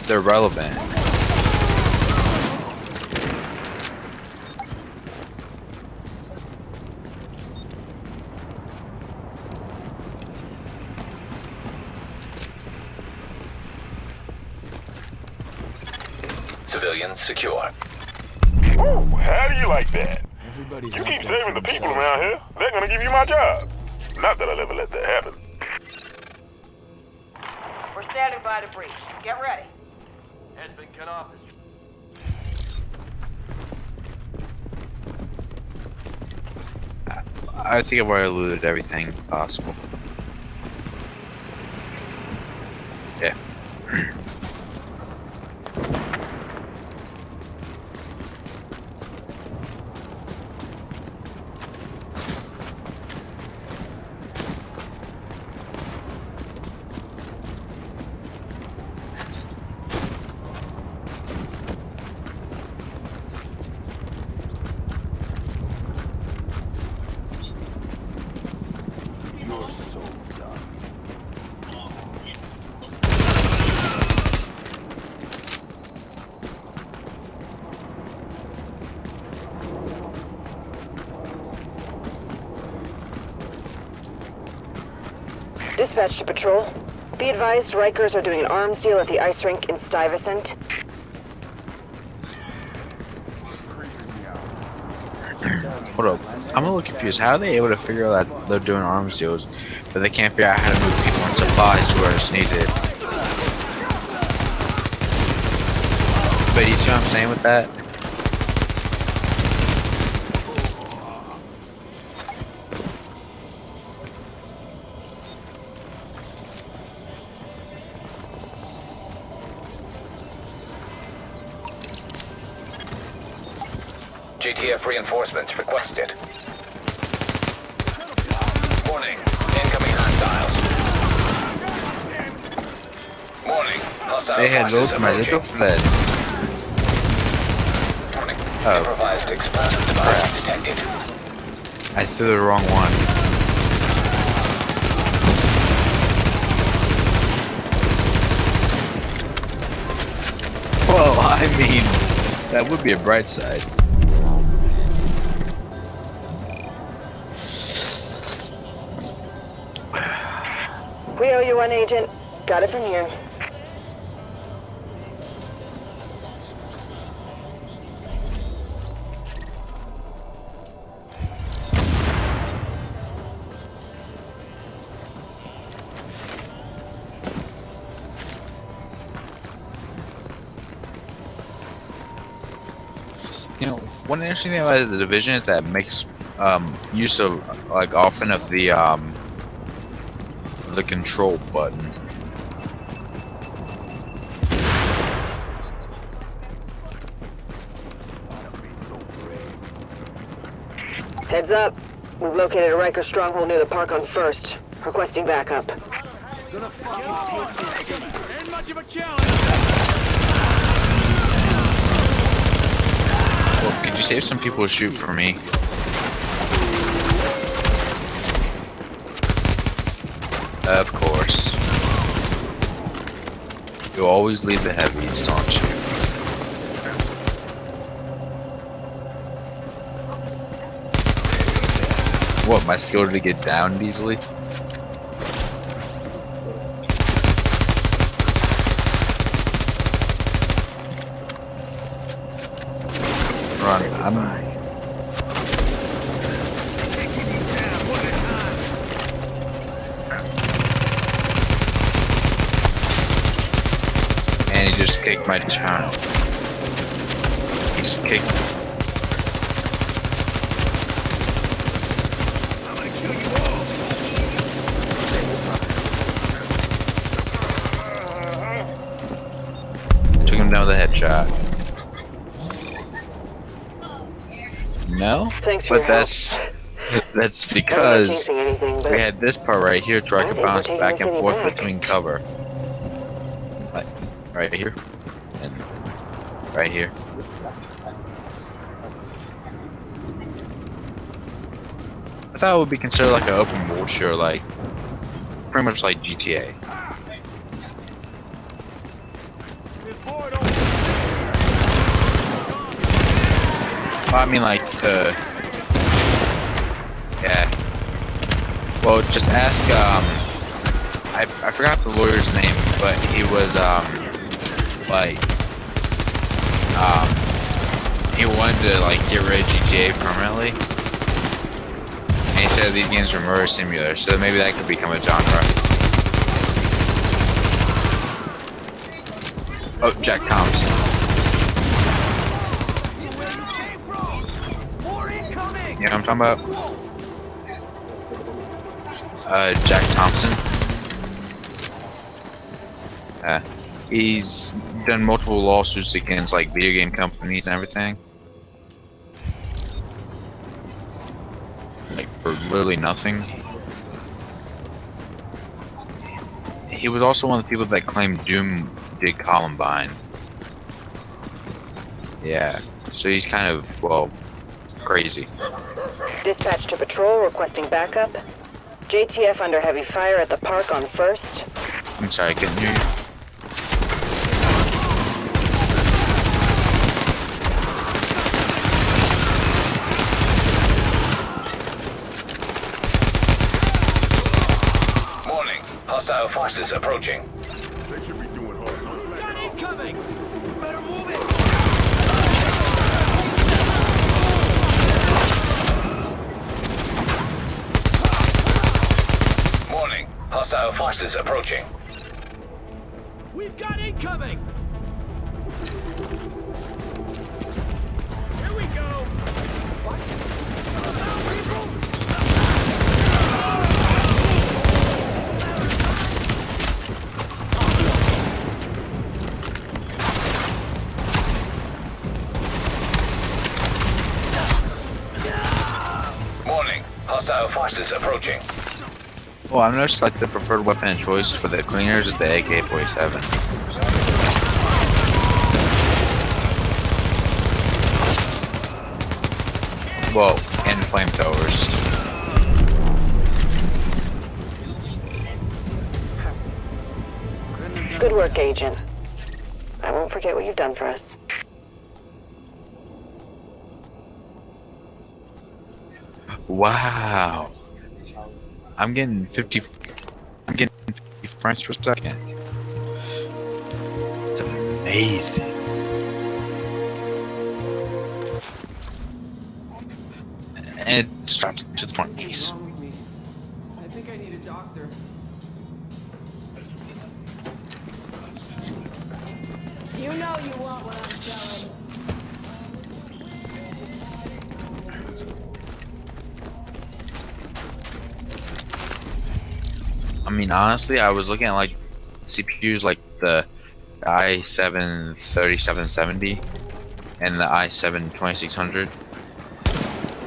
They're relevant. Civilians secure. Ooh, how do you like that? You keep saving the people around here, they're gonna give you my job. Not that I'll ever let that happen. We're standing by to breach. Get ready. Head's been cut off. I think I've already looted everything possible. Yeah. Dispatch to patrol. Be advised, Rikers are doing an arms deal at the ice rink in Stuyvesant. Hold up. I'm a little confused. How are they able to figure out that they're doing arms deals, but they can't figure out how to move people and supplies to where it's needed? But you see what I'm saying with that? GTF reinforcements requested. Warning, incoming hostiles. Warning, hostile Say hello forces to my little approaching. friend. Warning, Oh. improvised explosive device detected. I threw the wrong one. Well, I mean... That would be a bright side. We owe you one, Agent. Got it from you. You know, one interesting thing about the Division is that it makes use of like often of the control button. Heads up. We've located a Riker stronghold near the park on 1st. Requesting backup. Gonna fucking take this city. Ain't much of a challenge. Well, could you save some people to shoot for me? Of course. You always leave the heavies, don't you? What, my skill to get down easily? Run, And he just kicked my turn. He just kicked me. Took him down with a headshot. No? Thanks for But your that's because anything, but we had this part right here to where I could think we're bounce taking back this and city forth back. between cover. Like, right here. And right here. I thought it would be considered like an open world shooter, like pretty much like GTA. Well, I mean like yeah. Well, just ask I forgot the lawyer's name, but he was like he wanted to like get rid of GTA permanently. And he said these games are murder simulators, so maybe that could become a genre. Oh, Jack Thompson. You know what I'm talking about? Jack Thompson. He's done multiple lawsuits against like video game companies and everything. Like for literally nothing. He was also one of the people that claimed Doom did Columbine. Yeah, so he's kind of, well, crazy. Dispatch to patrol requesting backup. JTF under heavy fire at the park on 1st. I'm sorry, I couldn't hear you. Warning. Hostile forces approaching. They should be doing hard. Got incoming. Better move it. Warning. Hostile forces approaching. We've got incoming. Here we go. Warning. Hostile forces approaching. Well, I've noticed like the preferred weapon of choice for the cleaners is the AK-47. Well, and flamethrowers. Good work, Agent. I won't forget what you've done for us. wow. I'm getting 50 frames per second. It's amazing. And it drops to the 20s. I think I need a doctor. You know you want what I'm selling. I mean, honestly, I was looking at like CPUs like the i7 3770 and the i7 2600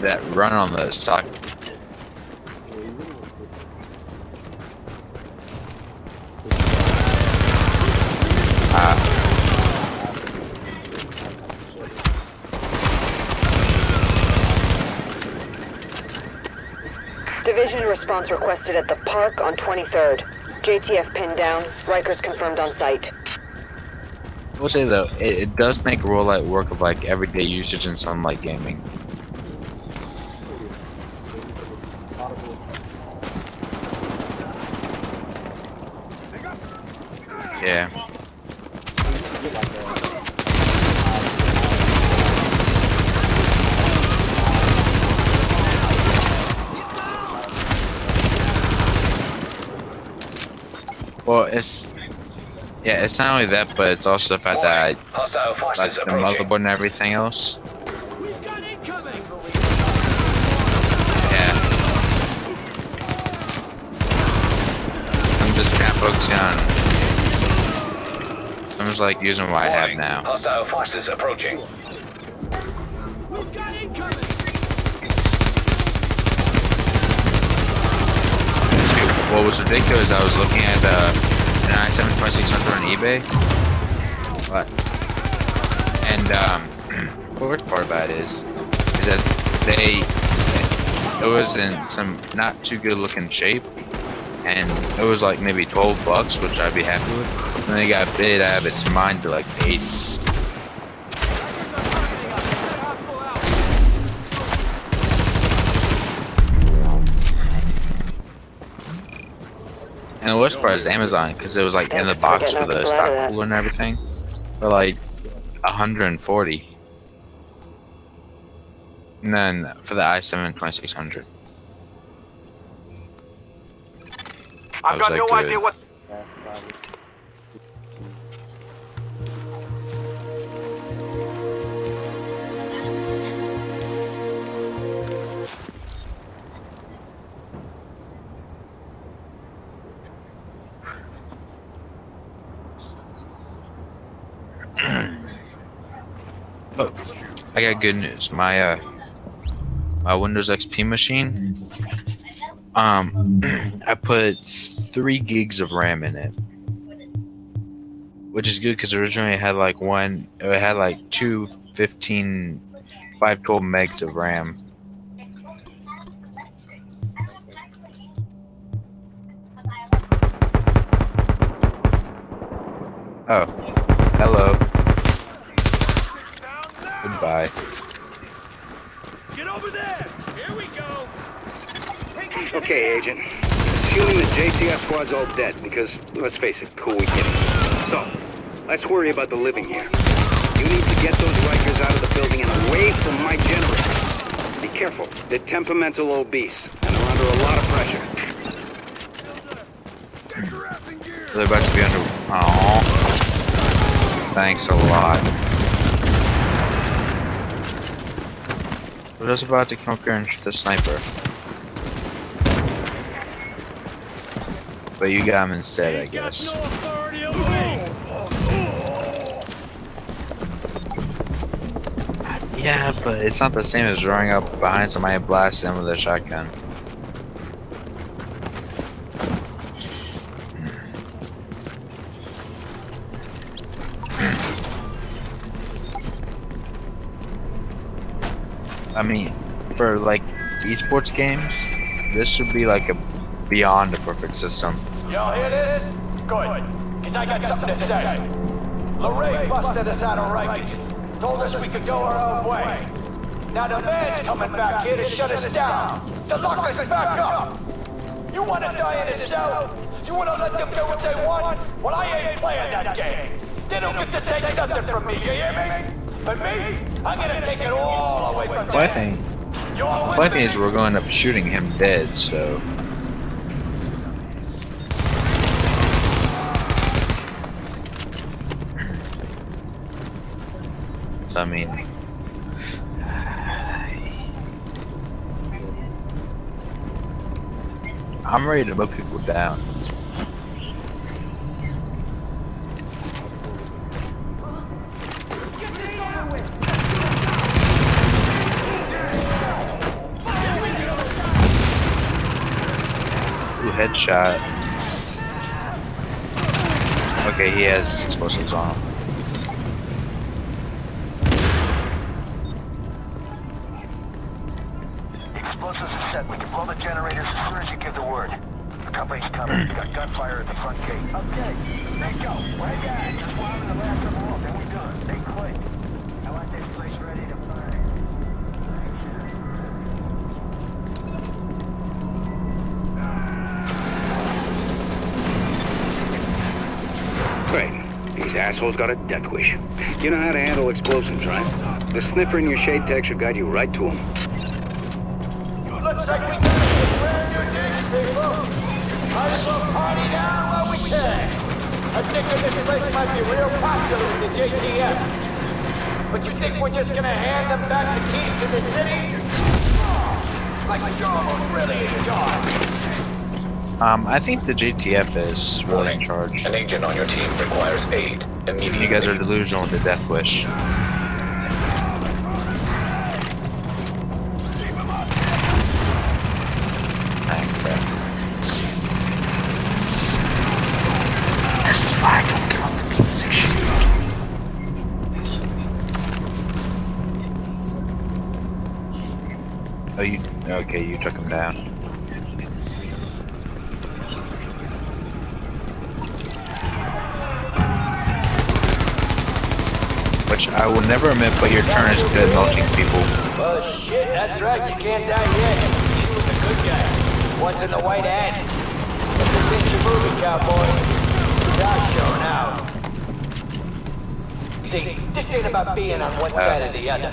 that run on the stock. Division response requested at the park on 23rd. JTF pinned down. Rikers confirmed on site. I will say though, it does make real light work of like everyday usage in some like gaming. Yeah. Well, it's not only that, but it's also the fact that Hostile forces like the approaching. motherboard and everything else. We've got incoming. Yeah. I'm just kind of focusing on. I'm just like using what I have now. Hostile forces approaching. We've got incoming. What was ridiculous, I was looking at an i7 2600 on eBay. And the worst part about it is that it was in some not too good looking shape, and it was like maybe $12, which I'd be happy with. And they got bid out of its mind to like 80. And the worst part is Amazon, because it was like in the box with a stock cooler and everything, for like 140. And then for the i7 2600. I've got no idea what. Oh, I got good news. My Windows XP machine, I put 3 gigs of RAM in it, which is good because originally it had like two 512 megs of RAM. Oh, hello. Goodbye. Get over there. Here we go. Okay, Agent. Assuming the JTF squad's all dead, because, let's face it, who are we kidding? So, let's worry about the living here. You need to get those Rikers out of the building and away from my generator. Be careful. They're temperamental obese, and they're under a lot of pressure. They're about to be under... Aww. Thanks a lot. We're just about to come up here and shoot the sniper. But you got him instead, I guess. Yeah, but it's not the same as running up behind somebody and blasting them with a shotgun. I mean, for like esports games, this should be like a beyond a perfect system. Y'all hear this? Good, because I got something to say. Lorraine busted us out of Rikers. Told us we could go our own way. Now the man's coming back here to shut us down, to lock us back up. You want to die in a cell? You want to let them do what they want? Well, I ain't playing that game. They don't get to take nothing from me, you hear me? But me, I'm gonna take it all away from them. Funny thing is, we're going to end up shooting him dead, so. I mean, I'm ready to mow people down. Ooh, headshot. Okay, he has explosives on him. Explosives are set. We can blow the generators as soon as you give the word. The company's coming. We got gunfire at the front gate. Okay, let's go. Where you at? Just wilding the last of them off, then we done. They click. I want this place ready to fire. Great. These assholes got a death wish. You know how to handle explosives, right? The sniffer in your shade tech should guide you right to them. Looks like we got a brand new digs, people. Might as well party down while we can. I think that this place might be real popular with the GTX. But you think we're just gonna hand them back the keys to the city? Like the show was really in charge. I think the GTF is really in charge. An agent on your team requires aid immediately. You guys are delusional with the death wish. This is why I don't get off the piece of shit. Oh, you okay? You took him down. Which I will never admit, but your turn is good melting people. Well, shit, that's right. You can't die yet. She was a good guy. One's in the white hat. But this ain't your movie, cowboy. It's our show now. See, this ain't about being on one side or the other.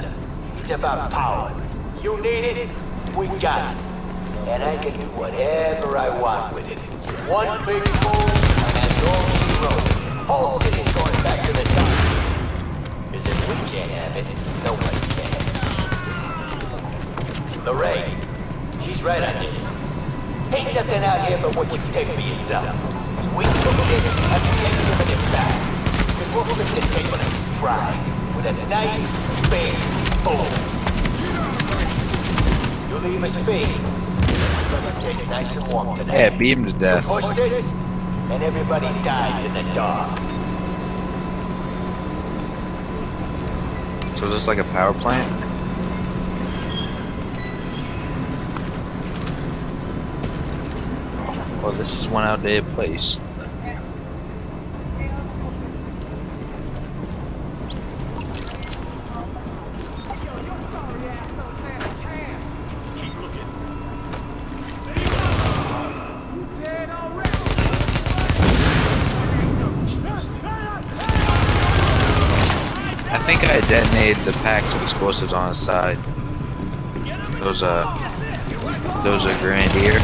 It's about power. You need it, we got it. And I can do whatever I want with it. One big move, and that's all we road. Whole city's going back to the top. Because if we can't have it, nobody can. Lorraine, she's right on this. Ain't nothing out here but what you take for yourself. We took it, and we ain't giving it back. Because we'll flip this table and try with a nice, big boom. You leave us be. But it stays nice and warm tonight. Yeah, beat him to death. You push this, and everybody dies in the dark. So is this like a power plant? Well, this is one outdated place. I think I detonated the packs of explosives on the side. Those are Grenadier.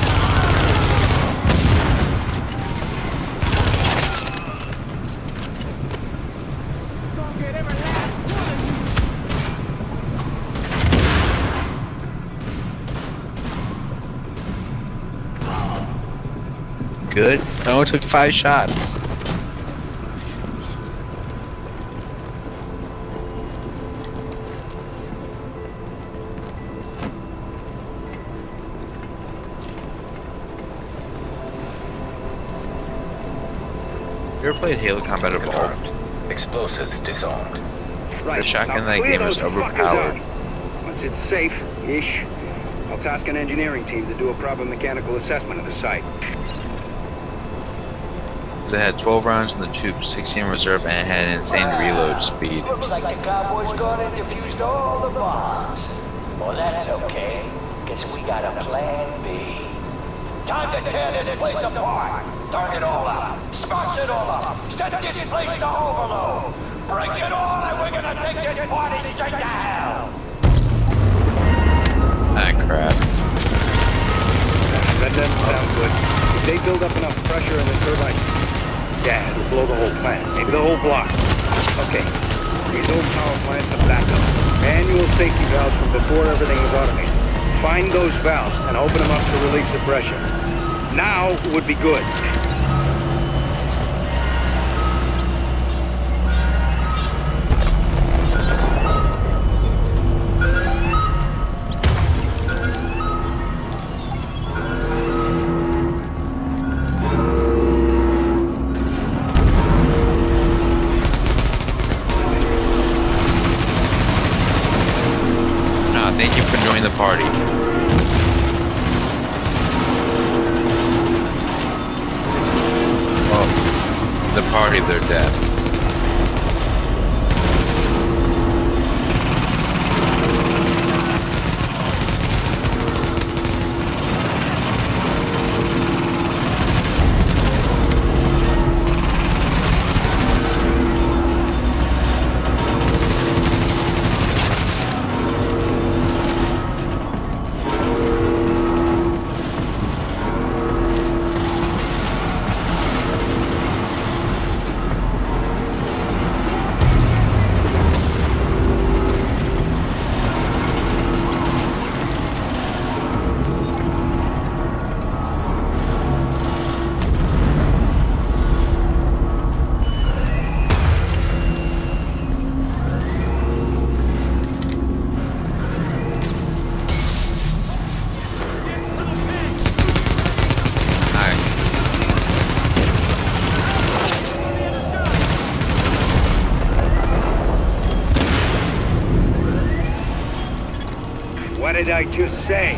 Good. I only took 5 shots. You ever played Halo Combat Evolved? Explosives disarmed. Right. The shotgun in Now that clear game is those fuckers overpowered. out. Once it's safe-ish, I'll task an engineering team to do a proper mechanical assessment of the site. It had 12 rounds in the tube, 16 in reserve, and it had an insane reload speed. Looks like the cowboys gone and defused all the bombs. Well, that's okay, because we got a plan B. Time to tear this place apart! Turn it all up! Smash it all up! Set this place to overload! Break it all and we're gonna take this party straight to hell! Ah, crap. That doesn't sound good. If they build up enough pressure in the turbine, yeah, it'll blow the whole plant, maybe the whole block. Okay, these old power plants have backup. Manual safety valves from before everything was automated. Find those valves and open them up to release the pressure. Now would be good. Thank you for joining the party. Well, the party of their death. What did I just say?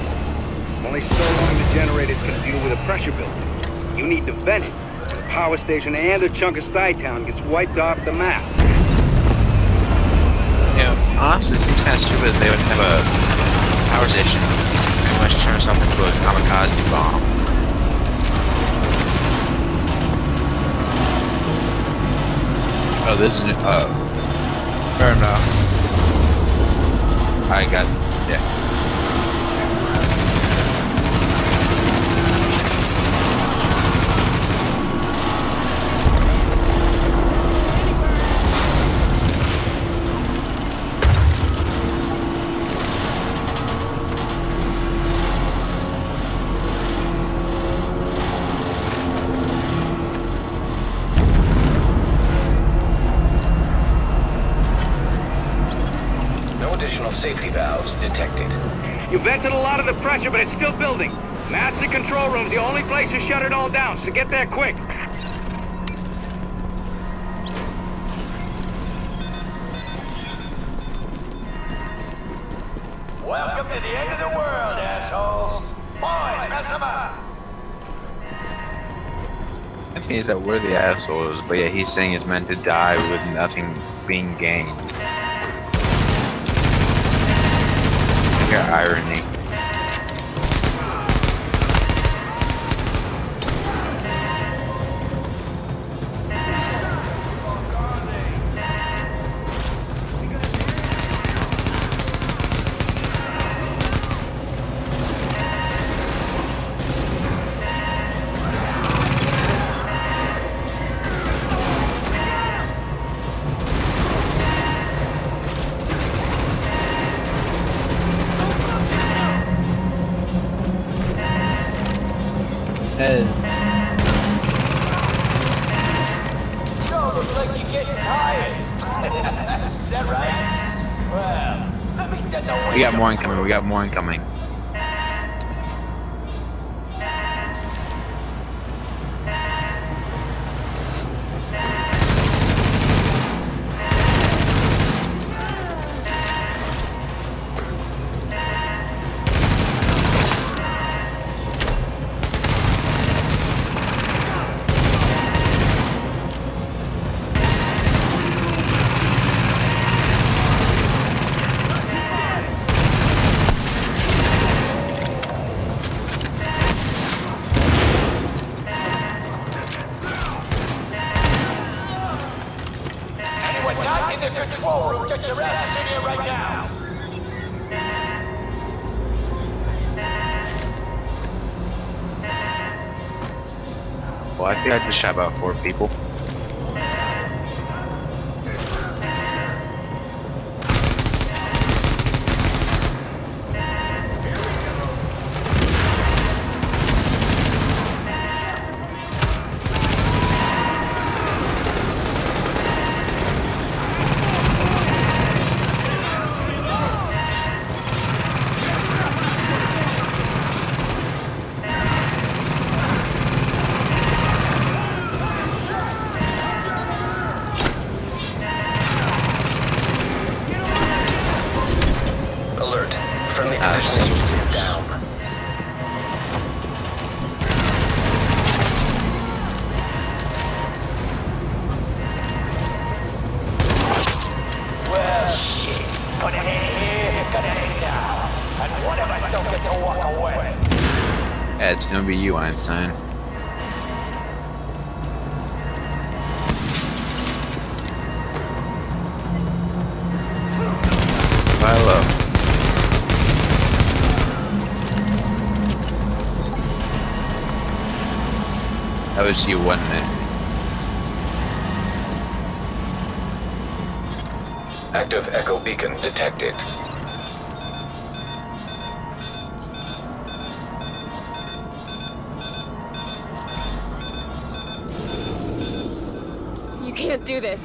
Only so long the generators can deal with a pressure builder. You need to vent it. The power station and a chunk of Stuytown gets wiped off the map. Yeah, honestly, it seems kind of stupid that they would have a power station pretty much turn itself into a kamikaze bomb. Oh, this is new. Fair enough. I got, yeah. Additional safety valves detected. You vented a lot of the pressure, but it's still building. Master control room's the only place to shut it all down, so get there quick. Welcome to the end of the world, assholes. Boys, mess them up. I think is that we're the assholes, but yeah, he's saying it's meant to die with nothing being gained. Your irony. So, looks like you're getting tired. Is that right? Well, let me send the We got more incoming, we got more incoming. in the control room. Get your asses in here right now. Well, I think I just shot about 4 people. Alert. Friendly position is down. Well, shit. Gonna hang here, gonna hang now. And one of us don't get to walk away. Yeah, it's gonna be you, Einstein. Hello. That was you, wasn't it? Active echo beacon detected. You can't do this.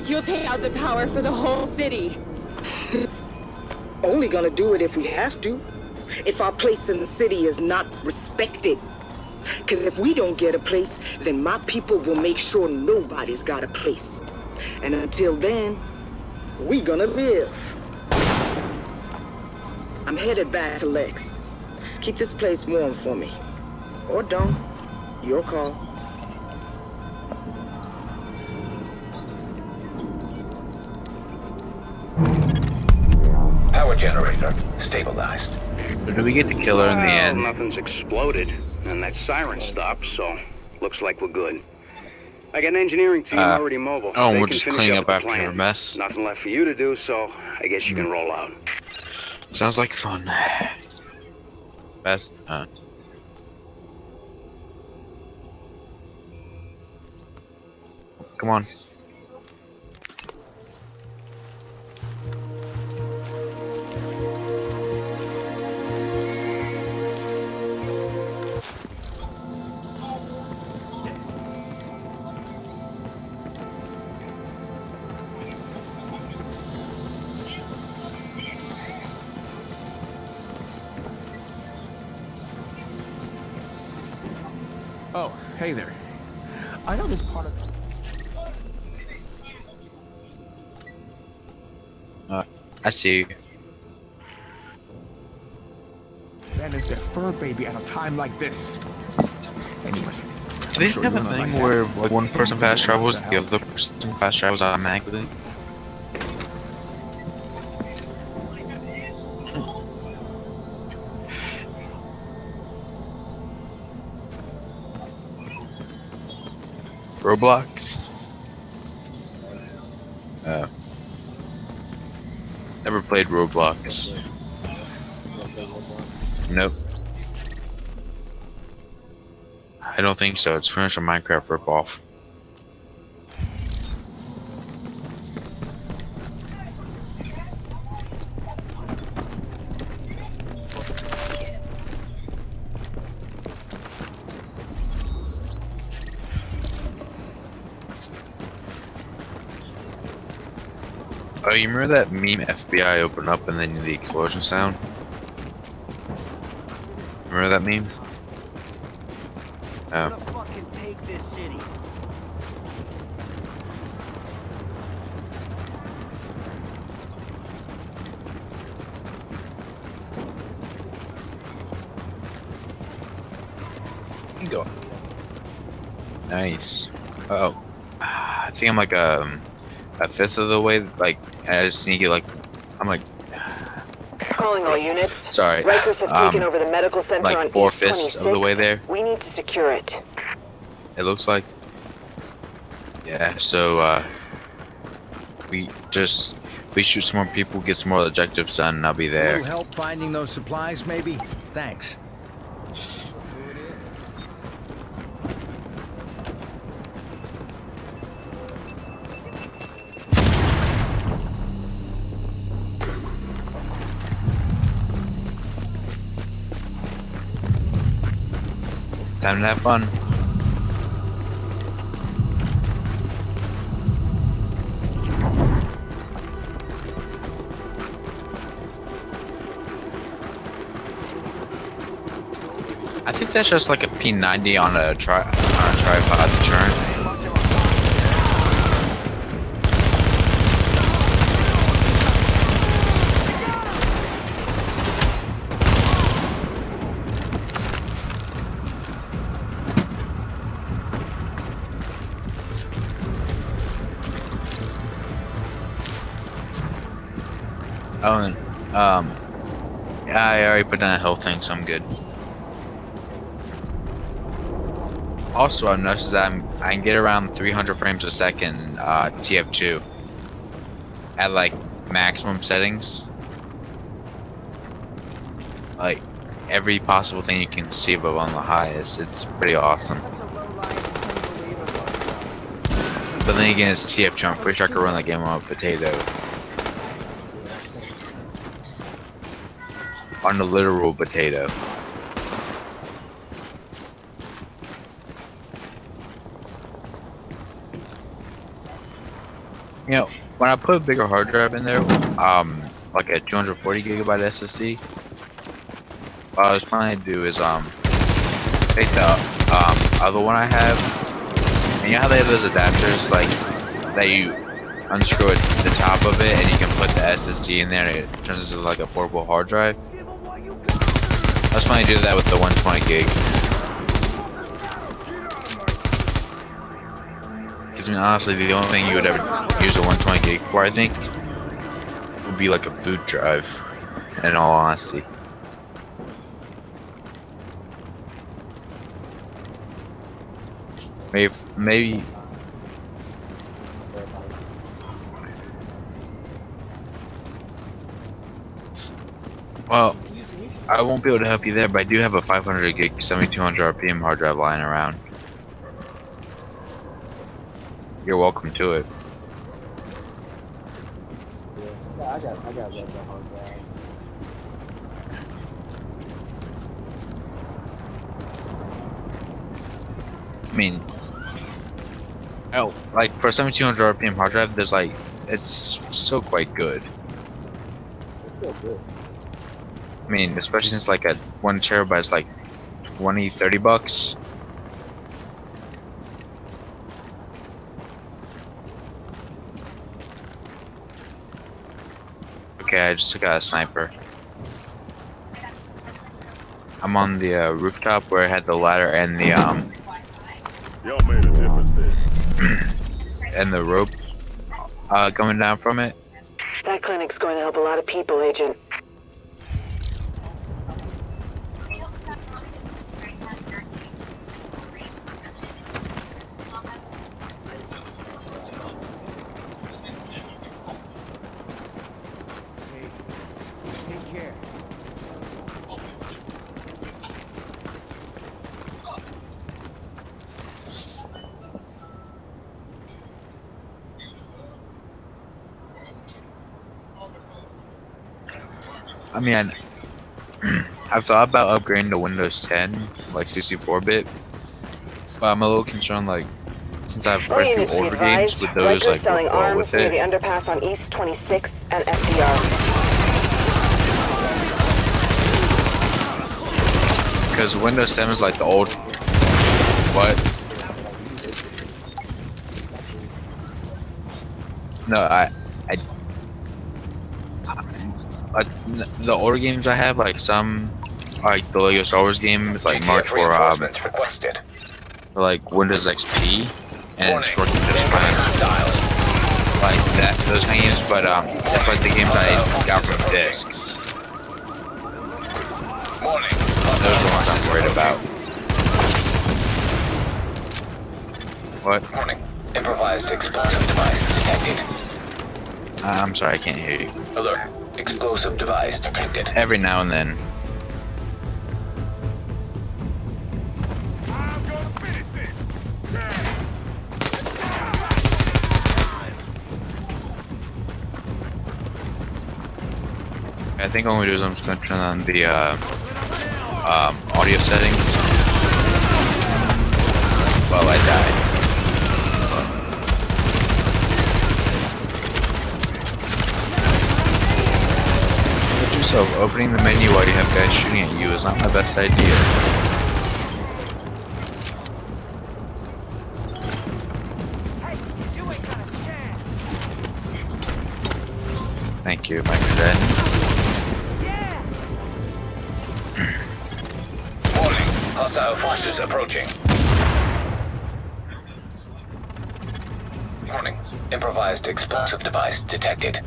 You'll take out the power for the whole city. Only gonna do it if we have to. If our place in the city is not respected. Cause if we don't get a place, then my people will make sure nobody's got a place. And until then, we gonna live. I'm headed back to Lex. Keep this place warm for me. Or don't. Your call. Power generator stabilized. Or do we get to kill her in the end? Nothing's exploded, and that siren stopped, so looks like we're good. I got an engineering team already mobile. Oh, They we're can just finish cleaning up up the after plan. her mess. Nothing left for you to do, so I guess you can roll out. Sounds like fun. Best. Come on. Oh, hey there. I know this part of... I see you. Ben is their fur baby at a time like this. Anyway. Do they have a thing where like one person fast travels, the other person fast travels automatically? Roblox? Never played Roblox. Nope. I don't think so. It's pretty much a Minecraft ripoff. Oh, you remember that meme FBI open up and then the explosion sound? Remember that meme? Go. Nice. Uh-oh. I think I'm like a fifth of the way. Like I just need to get like I'm like. Calling all units. Sorry. Rikers have taken over the medical center like on 4/5 of the way there. We need to secure it. It looks like. Yeah. So we shoot some more people, get some more objectives done, and I'll be A there. little help finding those supplies, maybe? Thanks. Time to have fun. I think that's just like a P90 on a tripod to turn. Oh, and I already put down a health thing, so I'm good. Also, I've noticed that I can get around 300 frames a second in TF2 at like maximum settings. Like every possible thing you can conceive of on the highest. It's pretty awesome. But then again, it's TF2. I'm pretty sure I could run that game on a potato. On a literal potato. You know, when I put a bigger hard drive in there, like a 240 gigabyte SSD, what I was planning to do is take the other one I have, and you know how they have those adapters like that you unscrew at the top of it and you can put the SSD in there and it turns into like a portable hard drive. I was planning to do that with the 120 gig. Because I mean, honestly, the only thing you would ever use a 120 gig for, I think, would be like a boot drive. In all honesty. Maybe. Well, I won't be able to help you there, but I do have a 500 gig, 7200 RPM hard drive lying around. You're welcome to it. Yeah, I got that hard drive. I mean, oh, like for a 7200 RPM hard drive, there's like, it's still quite good. It's still good. I mean, especially since like a 1 terabyte is like 20, 30 bucks. Okay, I just took out a sniper. I'm on the rooftop where I had the ladder and the Y'all made a difference there. and the rope coming down from it. That clinic's going to help a lot of people, Agent. Take care. I mean, I've thought about upgrading to Windows 10, like 64-bit, but I'm a little concerned, like, since I've quite a few older games with those, like, selling work well arms with near it. the underpass on East 26 and FDR. Because Windows 7 is like the old... What? No, the older games I have, like some, like the Lego Star Wars game is like marked for requested. like Windows XP, and it's working just fine. Like that, those kind of games, but it's like the games I got from discs. Those are the ones I'm worried about. What? Warning. Improvised explosive device detected. I'm sorry, I can't hear you. Alert. Explosive device detected. Every now and then. I think what I'm gonna do is I'm just gonna turn on the audio settings while I die. Put yourself opening the menu while you have guys shooting at you is not my best idea. Thank you, Mike Dead. Warning. Hostile forces approaching. Warning. Improvised explosive device detected.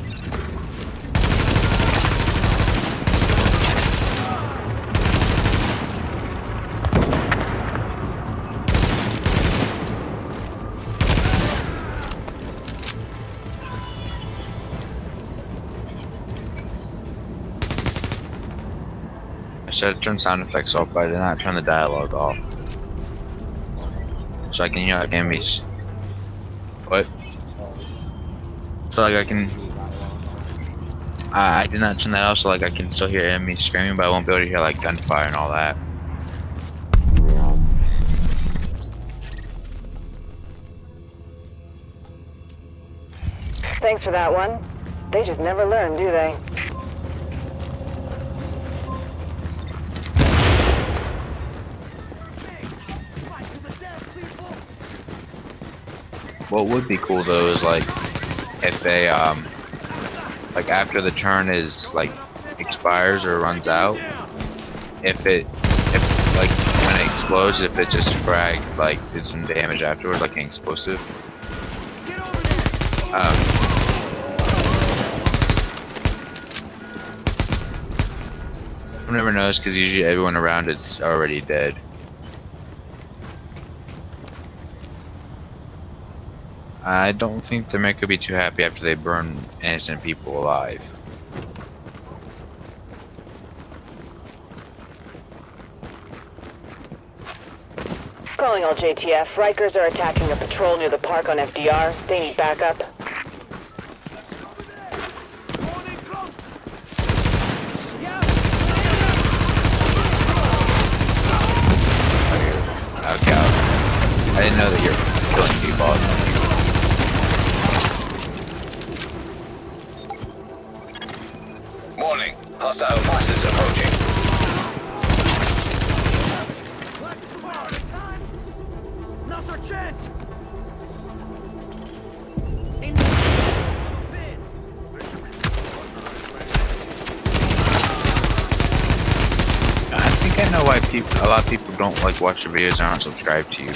I should turn sound effects off, but I did not turn the dialogue off. So I can hear like enemies. What? So like I can... I did not turn that off, so like I can still hear enemies screaming, but I won't be able to hear like gunfire and all that. Thanks for that one. They just never learn, do they? What would be cool though is like if they like after the turn is like expires or runs out, if like when it explodes, if it just fragged like did some damage afterwards, like an explosive. I've never noticed because usually everyone around it's already dead. I don't think the men could be too happy after they burn innocent people alive. Calling all JTF. Rikers are attacking a patrol near the park on FDR. They need backup. Okay. I didn't know that you're killing people all the time. Warning. Hostile forces approaching. I think I know why a lot of people don't like watch your videos and aren't subscribed to you.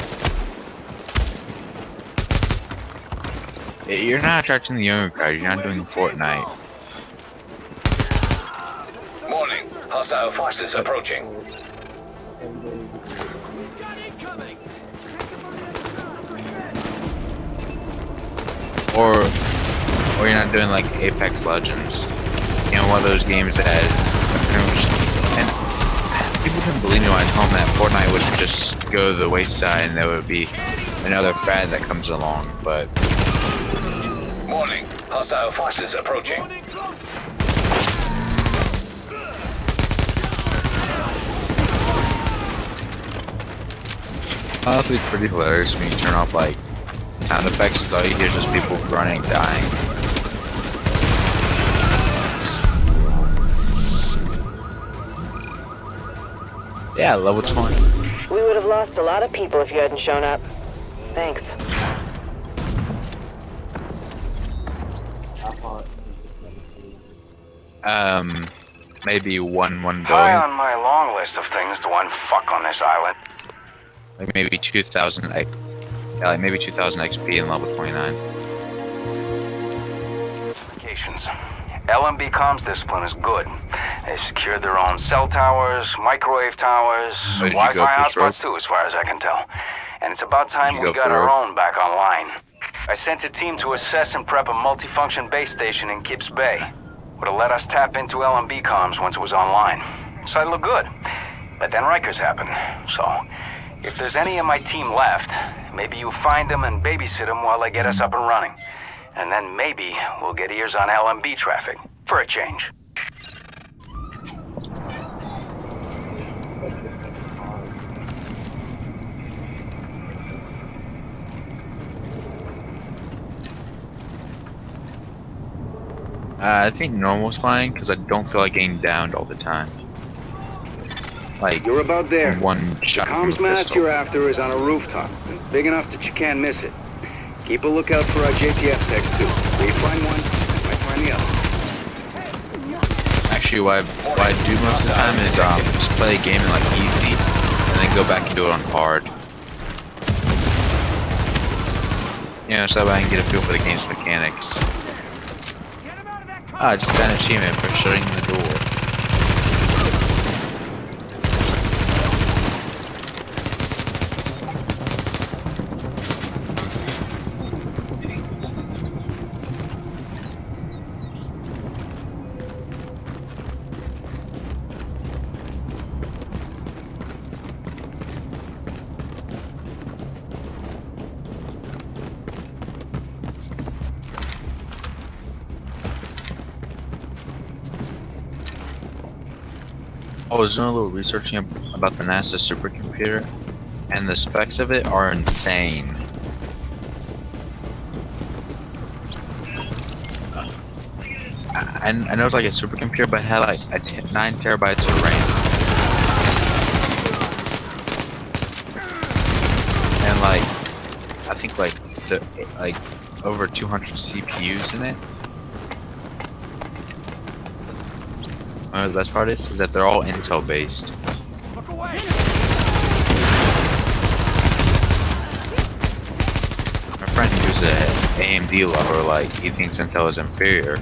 You're not attracting the younger crowd. You're not doing Fortnite. Warning. Hostile forces approaching. Or you're not doing like Apex Legends. You know, one of those games that and people didn't believe me when I told them that Fortnite would just go to the wayside and there would be another fad that comes along, but... Warning. Hostile forces approaching. Honestly, pretty hilarious when you turn off like sound effects, because all you hear is just people running, dying. Yeah, level 20. We would have lost a lot of people if you hadn't shown up. Thanks. Maybe one billion. High on my long list of things to unfuck on this island. Like maybe 2,000, yeah, like maybe 2,000 XP in level 29. LMB comms discipline is good. They've secured their own cell towers, microwave towers, Wi-Fi hotspots too, as far as I can tell. And it's about time we got our own back online. I sent a team to assess and prep a multifunction base station in Kips Bay. Would have let us tap into LMB comms once it was online. Site looked good. But then Rikers happened. So, if there's any of my team left, maybe you find them and babysit them while they get us up and running. And then maybe we'll get ears on LMB traffic. For a change. I think normal's fine because I don't feel like getting downed all the time. Like you're about there. From one shot. The comms mast you're after is on a rooftop, and big enough that you can't miss it. Keep a lookout for our JTF techs too. We find one, I might find the other. Actually, what I do most of the time is just play a game in like easy, and then go back and do it on hard. You know, so that I can get a feel for the game's mechanics. I just got an achievement for shutting the door. I was doing a little researching about the NASA supercomputer, and the specs of it are insane. I know it's like a supercomputer, but it had like 9 terabytes of RAM. And like, I think like over 200 CPUs in it. The best part is that they're all Intel based. My friend who's an AMD lover, like, he thinks Intel is inferior.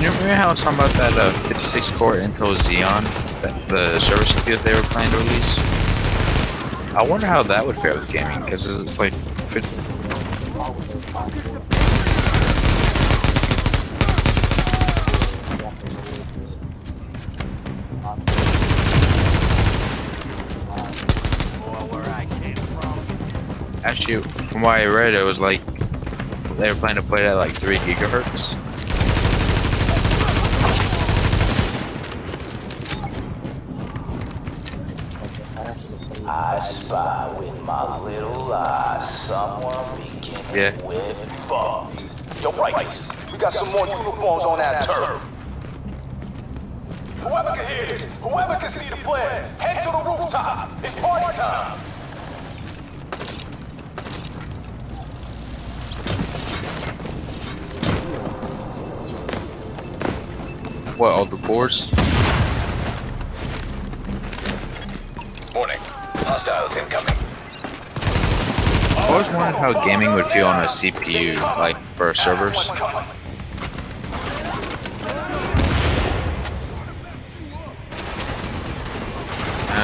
Remember how I was talking about that 56-core Intel Xeon, the server CPU that they were planning to release? I wonder how that would fare with gaming, because it's like... Actually, from what I read, it was like they were planning to play it at like 3 gigahertz. I spy with my little eyes someone beginning with fucked. Yo, right, we got some more uniforms on that turf. Whoever can hear this, whoever can see the flares, head to the rooftop. It's party time. What, all the cores? Morning. Hostiles incoming. I always wondered how gaming would feel on a CPU, like for servers.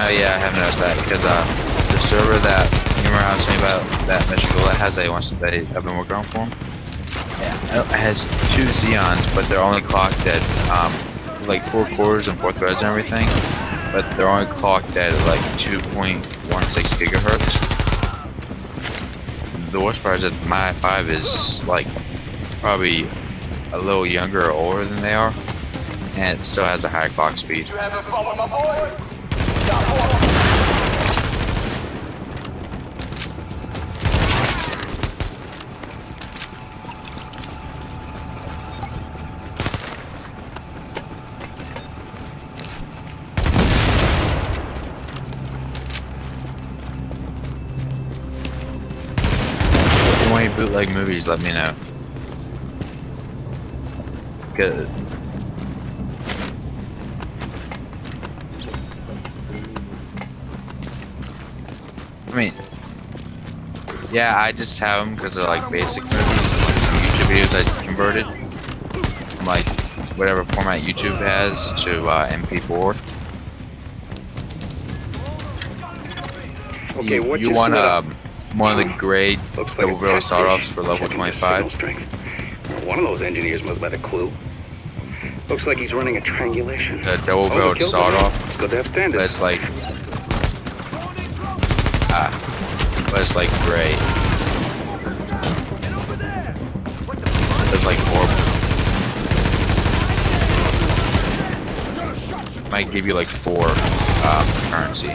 Yeah, I have noticed that because the server that you remember I was talking about that Meshville that has I've been working on for them. Yeah, it has 2 Xeons, but they're only clocked at like 4 cores and 4 threads and everything. But they're only clocked at like 2.16 gigahertz. The worst part is that my i5 is like probably a little younger or older than they are, and it still has a high clock speed. You having fun with my boy? If you want bootleg movies, let me know. Good. mean, yeah, I just have them because they're like basic movies and like some YouTube videos I converted from like whatever format YouTube has to MP4. Okay, what you just want lit up? one of the grade Looks like double a barrel test sawed-offs dish. for level Checking the signal 25. strength. One of those engineers must have had a clue. Looks like he's running a triangulation. The double barreled sawed-off. It's good to have standards. But it's like but it's like gray. It's like horrible. Might give you like 4 currency.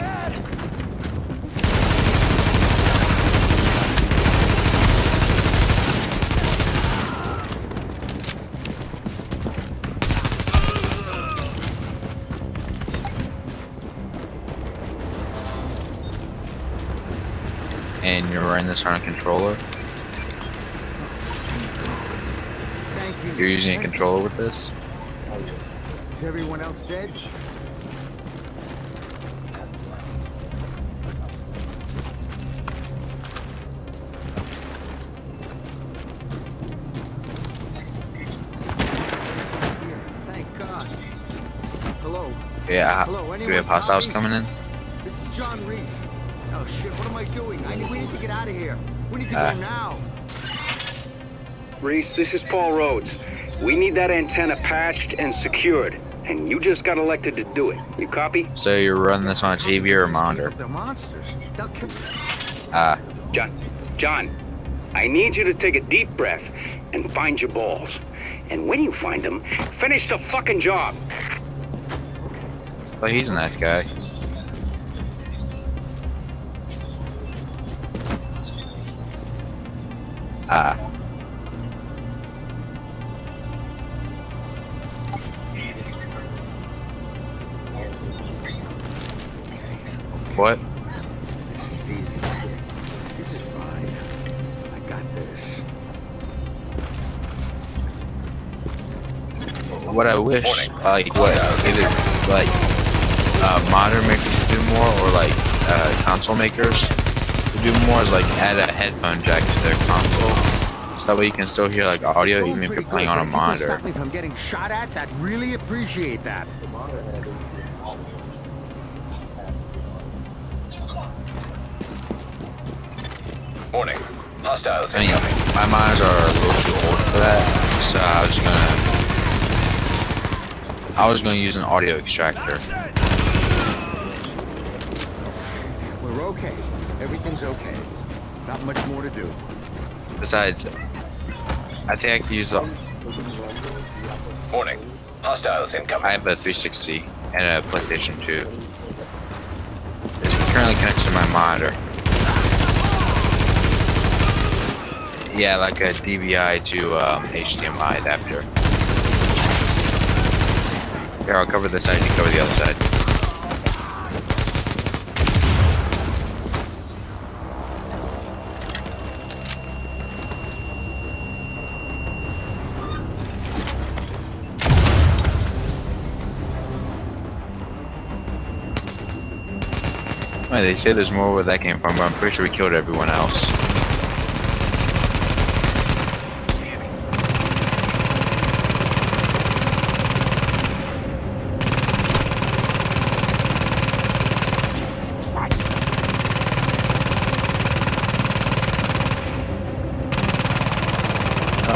And you're running this on a controller. You're using a controller with this. Is everyone else dead? Thank God. Hello. Yeah. Hello, Do we have hostiles coming in? This is John Reese. Oh shit, what am I doing? We need to get out of here. We need to go now. Reese, this is Paul Rhodes. We need that antenna patched and secured, and you just got elected to do it. You copy? So you're running this on a TV or a monitor? They're monsters. They'll kill. John, I need you to take a deep breath and find your balls. And when you find them, finish the fucking job. Well, he's a nice guy. What? This is easy. This is fine. I got this. What I wish, like, what either like monitor makers do more, or like console makers do more, is like add a headphone jack to their console, so that way you can still hear like audio even if you're playing on a monitor. Stop me from getting shot at. I'd really appreciate that. Warning. Hostiles I mean, incoming. my monitors are a little too old for that, so I was gonna use an audio extractor. We're okay. Everything's okay. Not much more to do. Besides, I think I could use a. Warning. Hostiles incoming. I have a 360 and a PlayStation 2. It's currently connected to my monitor. Yeah, like a DVI to HDMI adapter. Here, I'll cover this side, you cover the other side. Well, they say there's more where that came from, but I'm pretty sure we killed everyone else.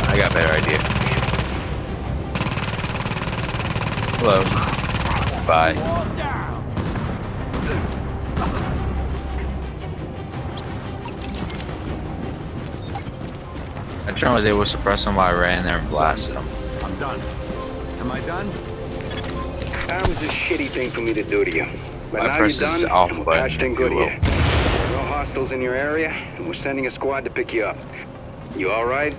I got a better idea. Hello. Bye. Tron was able to suppress them while I ran there and blasted them. I'm done. Am I done? That was a shitty thing for me to do to you. But I now press you're this done, off and we're button, patched in if good you will. here. There are no hostiles in your area, and we're sending a squad to pick you up. You all right?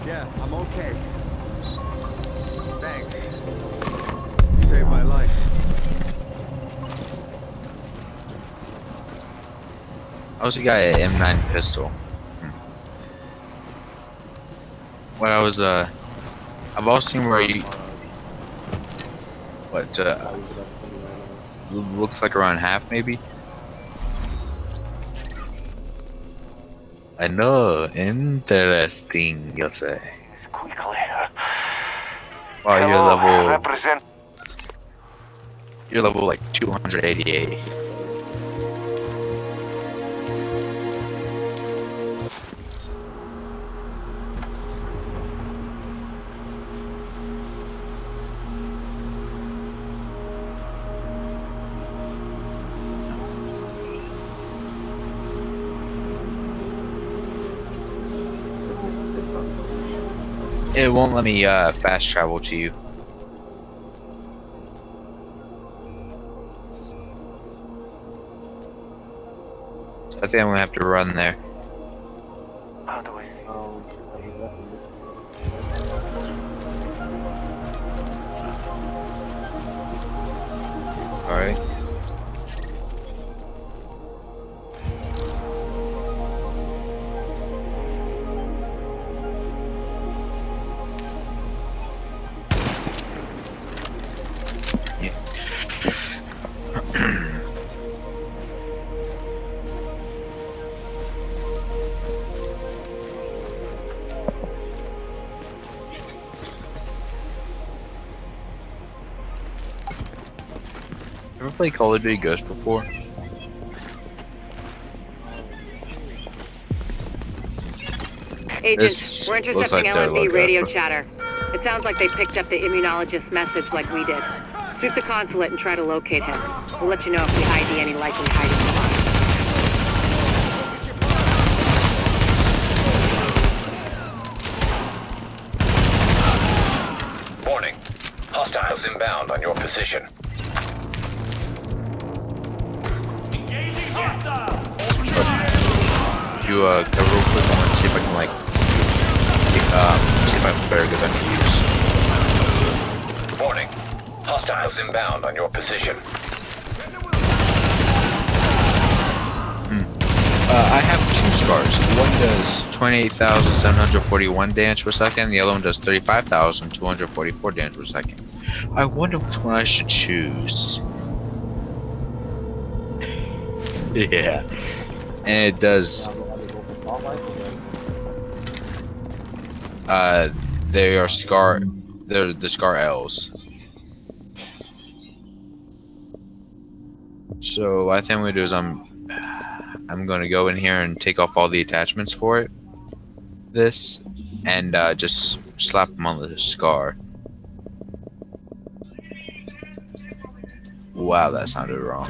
Yeah, I'm okay. Thanks. Saved my life. I also got an M9 pistol. What I was, I've also seen where you, looks like around half maybe. I know. Interesting, you'll say. Wow, you're level like 288. It won't let me fast travel to you. So I think I'm gonna have to run there. Alright. Ever played Call of Duty Ghost before? Agent, we're intercepting like they're LMB radio chatter. It sounds like they picked up the immunologist's message like we did. Sweep the consulate and try to locate him. We'll let you know if we ID any likely hiding spots. Warning. Hostiles inbound on your position. Do a real quick one, see if I can like see if I have a better gun to use. Warning. Hostiles inbound on your position. I have two scars. One does 28,741 damage per second, the other one does 35,244 damage per second. I wonder which one I should choose. Yeah. And it does. They are scar. They're the scar L's. So I think what I'm gonna do is I'm gonna go in here and take off all the attachments for it. This and just slap them on the scar. Wow, that sounded wrong.